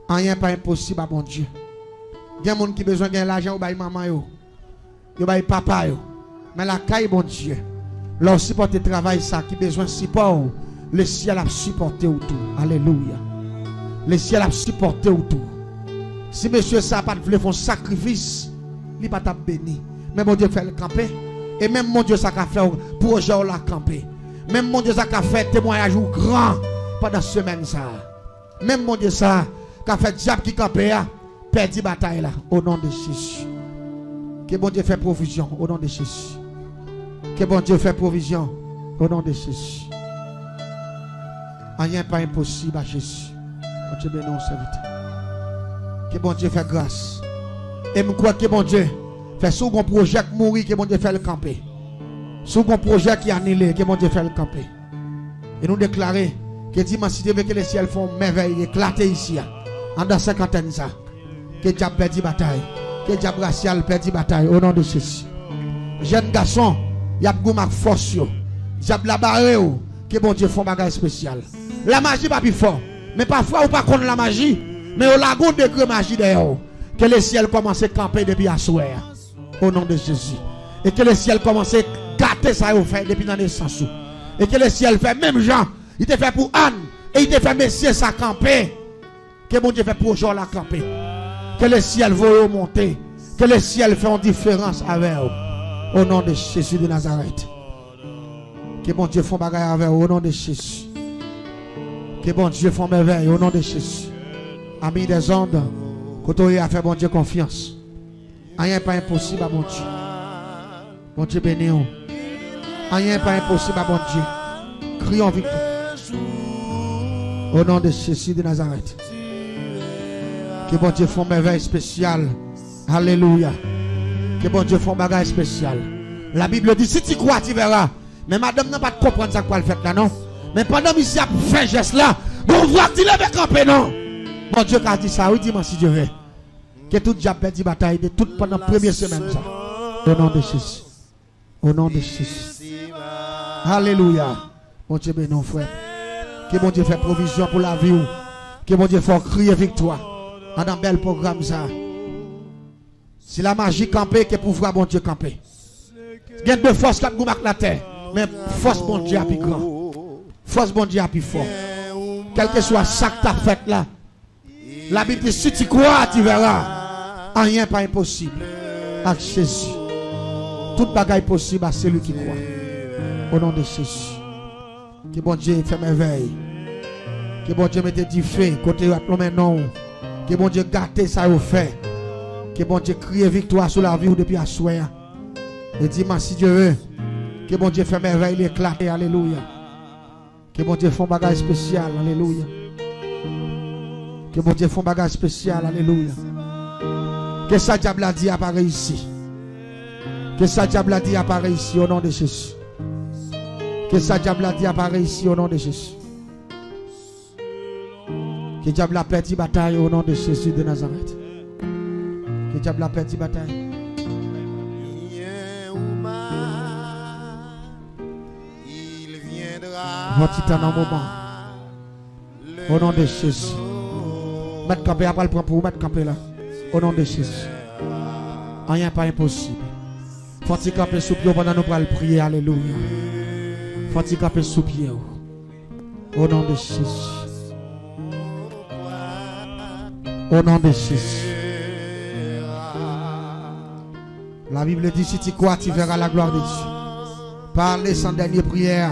Speaker 1: rien pas impossible à bon Dieu il y a monde qui besoin de l'argent ou bail maman yo bail papa yo mais la caille bon Dieu leur supporter travail ça qui besoin support le ciel a supporté ou tout alléluia le ciel a supporté ou tout si monsieur ça pas voulu faire sacrifice il pas t'a béni mais mon Dieu fait le camper et même mon Dieu ça a fait projet la camper même mon Dieu ça a fait témoignage ou grand pendant semaine ça même mon Dieu ça a fait diable qui camper perdu bataille là au nom de Jésus que bon Dieu fait provision au nom de Jésus que bon Dieu fait provision au nom de Jésus rien pas impossible à Jésus bon Dieu béni serviteur que bon Dieu fait grâce et je crois que bon Dieu fait sous un projet qui mourir que bon Dieu fait le camper sous un projet qui annulé que bon Dieu fait le camper et nous déclarer que dimanche si Dieu veut que les ciels font merveille éclater ici en dans cinquantaine ça que diable perdu bataille que diable racial perdu bataille au nom de Jésus jeune garçon y a beaucoup de force diable la barre que bon Dieu font bagage spécial la magie pas plus fort mais parfois ou pas contre la magie mais au lagon de magie d'ailleurs que le ciel commence à camper depuis à soir au nom de Jésus et que le ciel commence à gâter ça au fait depuis la naissance et que le ciel fait même Jean il te fait pour Anne et il te fait messieurs ça camper que bon Dieu fait pour Jean la camper que le ciel va monter que le ciel fait une différence avec eux au nom de Jésus de Nazareth que bon Dieu font bagarre avec eux au nom de Jésus que bon Dieu font merveille au nom de Jésus amis des ondes côté a fait bon Dieu confiance rien pas impossible à bon Dieu bon Dieu béni rien pas impossible à bon Dieu crions victoire au nom de Jésus de Nazareth que bon Dieu font merveille spéciale alléluia que bon Dieu font bagage spécial la Bible dit si tu crois tu verras mais madame n'a pas de comprendre ça quoi le fait là non mais pendant qu'il a fait geste là bon voir qu'il avait campé non bon Dieu a dit ça oui dis-moi si Dieu veut que tout diable perdu bataille de toute pendant la première semaine ça au nom de Jésus au nom de Jésus alléluia bon Dieu béni frère que bon Dieu fait provision pour la vie que bon Dieu fait crier victoire dans un bel programme ça si la magie campée que pour voir bon Dieu camper il y a deux forces qui ont la terre mais force bon Dieu a plus grand force bon Dieu a plus fort quel que soit ça que tu as fait là la Bible dit si tu crois tu verras rien pas impossible avec Jésus toute bagaille possible à celui qui croit. Au nom de Jésus. Que bon Dieu fait merveille. Que bon Dieu mette du feu côté à maintenant. Que bon Dieu gâte ça au fait. Que bon Dieu crie victoire sur la vie ou depuis à soir. Et dimanche si Dieu veut. Que bon Dieu fait merveille, il éclate. Alléluia. Que bon Dieu fait un bagage spécial. Alléluia. Que bon Dieu fait un bagage spécial. Alléluia. Que ça diable a dit apparaît ici. Que ça diable a dit apparaît ici au nom de Jésus. Que ça diable a dit apparaît ici au nom de Jésus. Que diable a perdu bataille au nom de Jésus de Nazareth. Que diable a perdu bataille. Votre temps en moment. Au nom de Jésus. Mettre campé après le prendre pour vous mettre campé là. Au nom de Jésus. Rien pas impossible. Faut-il camper sous pied pendant nous pour prier. Alléluia. Faut-il camper sous pied. Au nom de Jésus. Au nom de Jésus. La Bible dit si tu crois, tu verras la gloire de Dieu. Parlez sans dernière prière.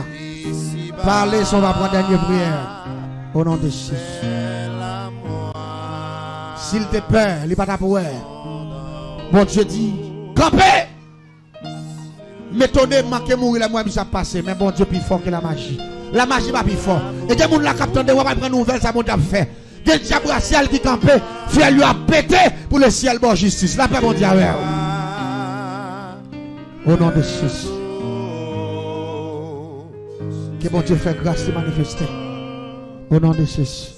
Speaker 1: Parlez sans va prendre dernière prière. Au nom de Jésus. S'il te plaît, il n'est pas ta pour. Bon Dieu dit, campez! M'étonner, manquer mourir, la moi, ça passe. Mais bon Dieu, plus fort que la magie. La magie va plus fort. Et des gens la captent de moi, pas prendre nouvelle, ça monte à faire. Des diables ciel qui campait, fait lui a pété pour le ciel, bon justice. La paix, mon Dieu. Au nom de Jésus. Que bon Dieu fait grâce de manifester. Au nom de Jésus.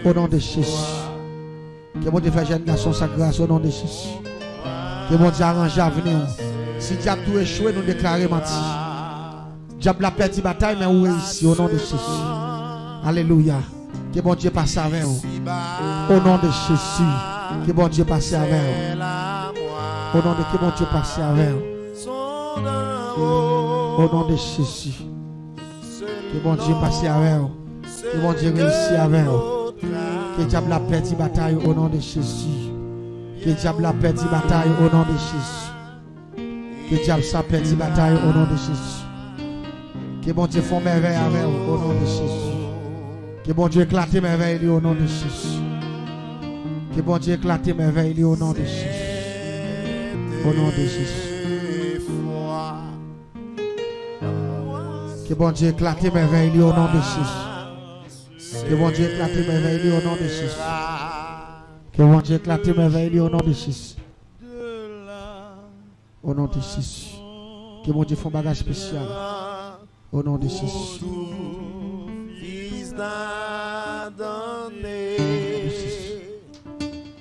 Speaker 1: Au nom de Jésus. Que bon Dieu fait jeune garçon sa grâce au nom de Jésus. Que bon Dieu arrange l'avenir. Si diable tout échoué, nous déclarer menti. Diable a perdu bataille, mais où est ici au nom de Jésus. Alléluia. Que bon Dieu passe avec vous. Au nom de Jésus. Que bon Dieu passe avec vous. Au nom de que bon Dieu passe avec vous. Au nom de Jésus. Que bon Dieu passe avec vous. Que bon Dieu réussit avec vous. Que diable a perdu bataille au nom de Jésus. Que diable a perdu bataille au nom de Jésus. Que diable a perdu bataille au nom de Jésus. Que bon Dieu fasse merveille avec vous au nom de Jésus. Que bon Dieu éclate merveille au nom de Jésus. Que bon Dieu éclate merveille au nom de Jésus. Au nom de Jésus. Que bon Dieu éclate merveille au nom de Jésus. Que bon Dieu éclate merveille au nom de Jésus. Que bon Dieu éclate merveille au nom de Jésus. Au nom de Jésus. Que bon Dieu fasse un bagage spécial. Au nom de Jésus.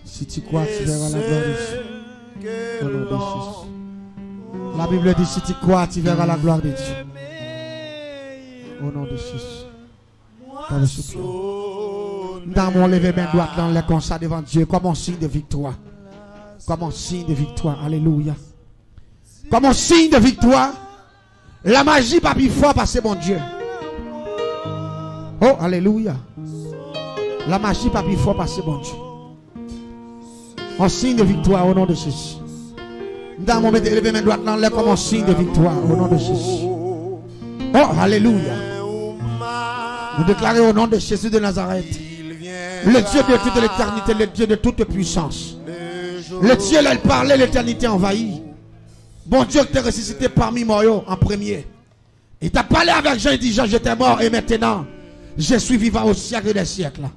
Speaker 1: Si tu crois, tu verras la gloire de Dieu. Au nom de Jésus. La Bible dit si tu crois, tu verras la gloire de Dieu. Au nom de Jésus. Dans le souffle. Dans mon lever main droite dans les constats devant Dieu, comme un signe de victoire. Comme un signe de victoire. Alléluia. Comme un signe de victoire. La magie pas plus fort parce que c'est mon Dieu. Oh, alléluia. La magie pas plus fort parce que c'est mon Dieu. Un signe de victoire au nom de Jésus. Dans mon lever main droite dans les comme un signe de victoire au nom de Jésus. Oh, alléluia. Nous déclarons au nom de Jésus de Nazareth. Le Dieu de toute l'éternité, le Dieu de toute puissance. Le Dieu, là, il parlait, l'éternité envahie. Bon Dieu qui t'a ressuscité parmi morts en premier. Il t'a parlé avec Jean, il dit Jean, j'étais mort et maintenant, je suis vivant au siècle des siècles.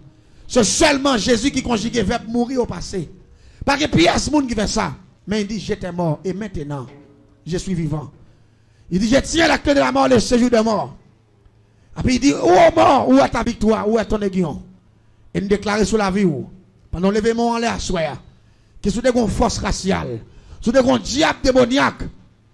Speaker 1: C'est seulement Jésus qui conjuguait verbe mourir au passé. Parce que pièce monde qui fait ça. Mais il dit j'étais mort et maintenant, je suis vivant. Il dit je tiens la clé de la mort, le séjour de mort. Et puis il dit où est mort, où est ta victoire, où est ton aiguillon. Et nous déclarer sur la vie où, pendant l'événement en l'air, que sous des forces raciales, sous des diables démoniaques,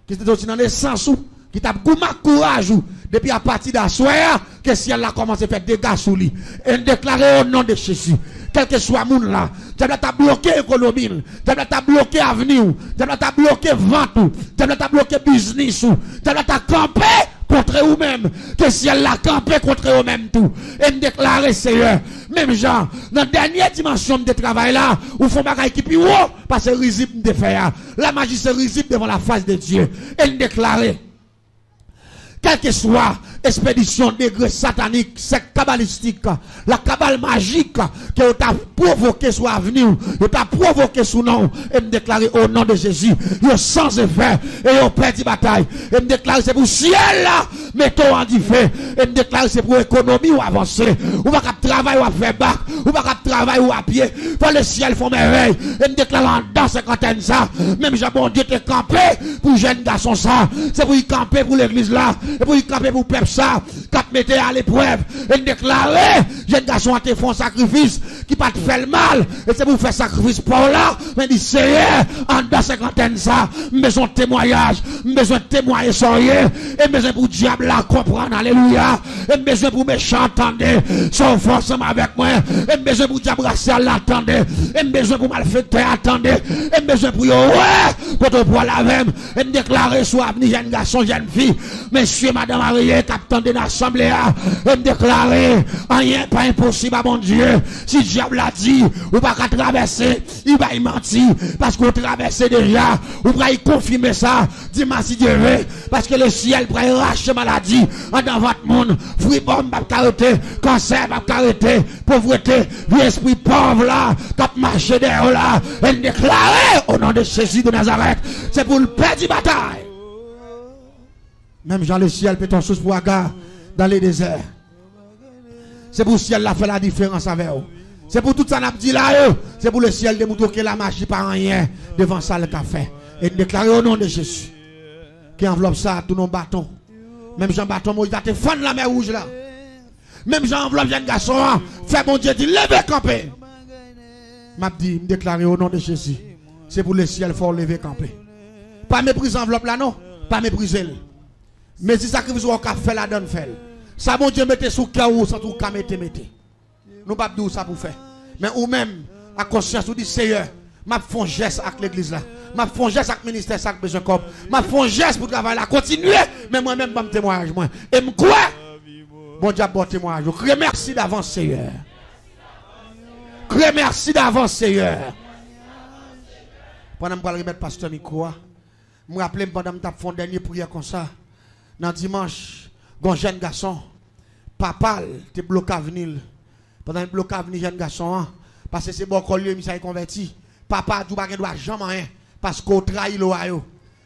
Speaker 1: qui étaient aussi dans les sens où, qui t'a beaucoup courage depuis à partir d'assoir, que si elle a commencé à faire des dégâts sous lui. Et nous déclarer au nom de Jésus, quel que soit le monde là, diable t'a bloqué l'économie, diable t'a bloqué l'avenir, diable t'a bloqué vente, diable t'a bloqué business, diable t'a campé contre vous-même, que si elle l'a campé contre vous-même tout, et me déclarer Seigneur, même genre, dans la dernière dimension de travail là, où font bagaille qui plus haut, parce que risible de faire, la magie c'est risible devant la face de Dieu, et me déclarer, quelle que soit expédition degré satanique, secte kabbalistique, la cabale magique que t'a provoqué sur l'avenir, que t'a provoqué sous nom, et me déclarer au nom de Jésus, yo sans effet, et yo perdu bataille, et me déclarer c'est pour ciel là, mettons en fait, et me déclarer c'est pour économie ou avancer, ou pas qu'à travailler ou à faire bac, ou pas qu'à travailler ou à pied, pour le ciel font merveille, et me déclarer en dans cinquantaine ça, même j'ai bon Dieu te campé pour jeune garçon ça, c'est pour y camper pour l'église là, et pour y camper pour peuple ça, quand mettez à l'épreuve, et déclarer, jeune garçon a fait un sacrifice, qui pas te fait le mal, et c'est pour faire sacrifice pour là, mais dit Seigneur, en dans cinquantaine ça, besoin de témoignage, besoin de témoigner sans rien, et besoin pour diable là comprendre, alléluia, et besoin pour méchant entendre, sans force avec moi, et besoin pour diable racial l'attendre, et besoin pour malfaiteur attendre, et besoin pour ouais, quand on voit la même, et me déclarer soit avenir jeune garçon, jeune fille, messieurs, madame Arié, capitaine de l'assemblée, et me déclarer, rien pas impossible à mon Dieu, si diable a dit, ou pas qu'à traverser, il va y mentir, parce qu'on traverse déjà, ou va y confirmer ça, dis-moi si Dieu veut, parce que le ciel va y racher maladie, dans votre monde, fruit bombe va arrêter, cancer va arrêter, pauvreté, vieux esprit pauvre là, cap marché derrière là, et me déclarer, au nom de Jésus de Nazareth, c'est pour le perdre de bataille. Même Jean le ciel peut en chose pour Agar dans les déserts. C'est pour le ciel qui a fait la différence avec eux. C'est pour tout ça n'a dit là, c'est pour le ciel de moutons que la magie pas rien devant ça le café. Et déclarer au nom de Jésus qui enveloppe ça tout nos bâtons. Même Jean bâton Moïse a te fendre la mer rouge là. Même Jean enveloppe jeune garçon, fait mon Dieu dit levez camper. M'a dit me déclarer au nom de Jésus. C'est pour le ciel fort lever camper. Pas mépriser enveloppe là non, pas mépriser. Mais si sacrifice on a fait la donne fait. Ça bon Dieu mettez sous cœur ou sans tout cas mettez. Nous pas dire ça pour faire. Mais ou même à conscience ou dit Seigneur, m'a font geste avec l'église là. M'a font geste avec le ministère ça besoin comme. M'a font geste pour travailler là continuer mais moi même pas me témoignage moi. Et me quoi bon Dieu bon témoignage. Remercie d'avance Seigneur. Remercie d'avance Seigneur. Pendant que je vais remettre pasteur micro, je me rappelle pendant que je fais une dernière prière comme ça. Dans dimanche, un jeune garçon, papa, te bloqué à venir. Pendant que bloqué à venir, jeune garçon, parce que c'est bon qu'on lui a converti. Papa, tu ne dois jamais rien. Parce qu'on trahit le royaume.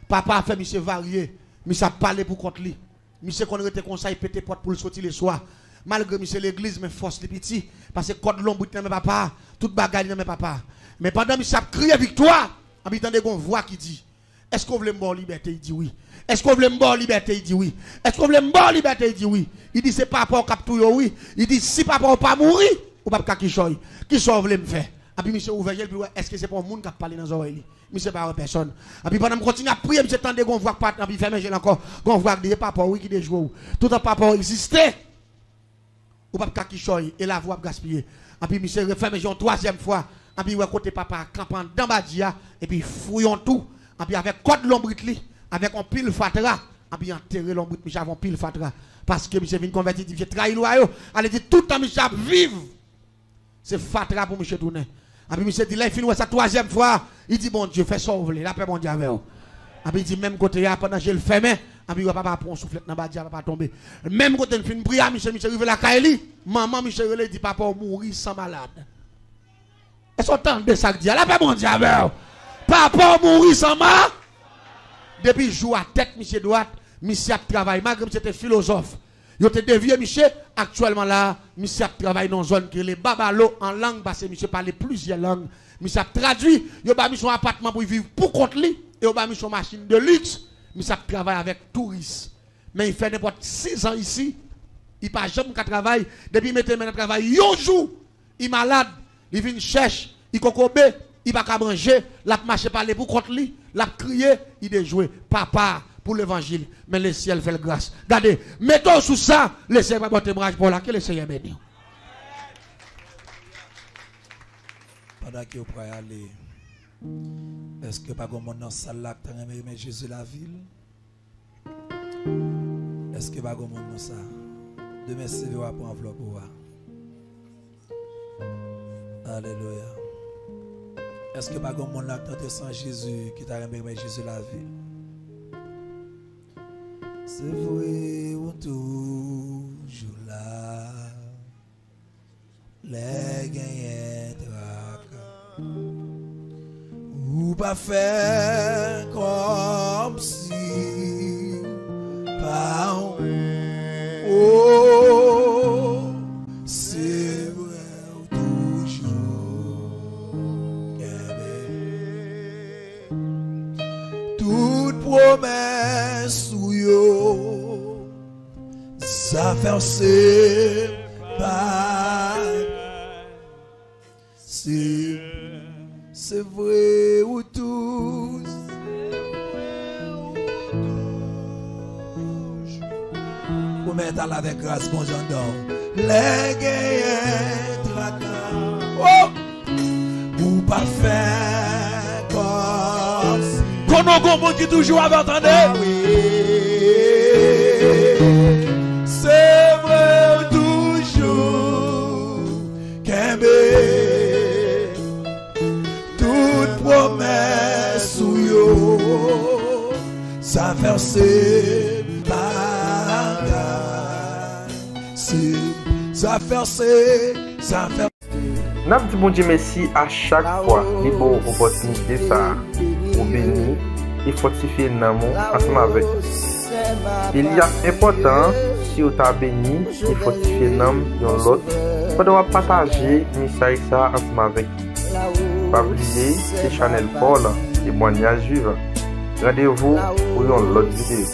Speaker 1: Papa a fait monsieur varié. Monsieur a parlé pour contre lui. Monsieur qu'on était conseil pété porte pour le sortir le soir. Malgré monsieur l'église, mais force les petits. Parce que code l'ombre de papa, toute bagaille de papa. Mais pendant que monsieur a crié victoire, habitant de voix qui dit est-ce qu'on veut me bonne liberté? Il dit oui. Est-ce qu'on veut me bonne liberté? Il dit oui. Est-ce qu'on veut me bonne liberté? Il dit oui. Il dit c'est papa qui a tout oui. Il dit si papa n'a pas mourir, ou pas qui choisit. Qui soit veut me faire? Et puis monsieur ouvert, est-ce que c'est pour un monde qui a parlé dans les oreilles? Monsieur pas personne. Et puis pendant que je continue à prier, monsieur tendez qu'on voit pas, et puis fermez encore, qu'on voit que papa oui qui déjoue. Tout un papa existait. Ou pas qui choisit et la voix gaspillée. Et puis monsieur referme une troisième fois. Et puis côté papa campant dans Badia et puis fouillons tout. Et puis avec code l'ombritli, avec un pile fatra, et puis enterrer l'ombrit, monsieur avant pile fatra. Parce que monsieur vient convertir, il dit trahi loyaux. Elle dit tout le temps monsieur vive. C'est fatra pour monsieur tourner. Et puis monsieur dit là il finit sa troisième fois, il dit bon Dieu fais sauver, la paix mon Dieu avec vous. Et puis il dit même côté là pendant que je le ferme, et puis papa prend soufflet dans Badia, papa tomber. Même côté il finit prier, monsieur arrive la Kaili, maman monsieur il dit papa mourir sans malade. Est-ce qu'on entend de ça que dit la paix mon Dieu avec vous. Papa mourir sans mal. Depuis jour à tête, monsieur droite, monsieur a travaillé. Malgré que c'était philosophe. Il était dévié, monsieur. Actuellement là, monsieur a travaillé dans une zone qui est les babalo en langue, parce que monsieur parlait plusieurs langues. Monsieur a traduit. Il a mis son appartement pour vivre pour compte lui. Et il a mis son machine de luxe. Monsieur a travaillé avec touristes. Mais il fait n'importe 6 ans ici. Il n'a pas jamais qu'à travailler. Depuis qu'il met travail, un jour, il est malade. Il vient chercher, il cocobe. Il va pas manger, la marche parler pour contre lui, la crier, il est joué papa pour l'évangile, mais le ciel fait le grâce. Regardez, mettons sous ça, le Seigneur va témoignage pour là que le Seigneur bénit.
Speaker 3: Pendant que vous pouvez aller, est-ce que pas comme dans salle là que Jésus la ville? Est-ce que pas comme monde ça? Demain CV va pour enveloppe pour voir. Alléluia. Est-ce que pas comme monde là tenté sans Jésus qui t'a remis Jésus la vie? C'est vrai ou toujours là. Les gagnants traquent. Ou pas faire comme si pas oh c'est vrai ou toujours toute promesse ou yo ça fait c'est pas c'est vrai ou tout pour mettre à avec grâce bon j'endors les gagnants traquants oh ou pas faire comme si qu'on a monde qui toujours avait entendu c'est vrai toujours qu'aimer promesse ou yo ça fait ça fait
Speaker 2: N'a dit bon Dieu merci à chaque fois les bonnes opportunités ça pour bénir et fortifier l'amour ensemble avec. Il y a important si vous avez béni et fortifié l'amour dans l'autre, vous devez partager le message ça ensemble avec. Pas oublier c'est Chanel Paul témoignage suivant. Rendez-vous pour une autre vidéo.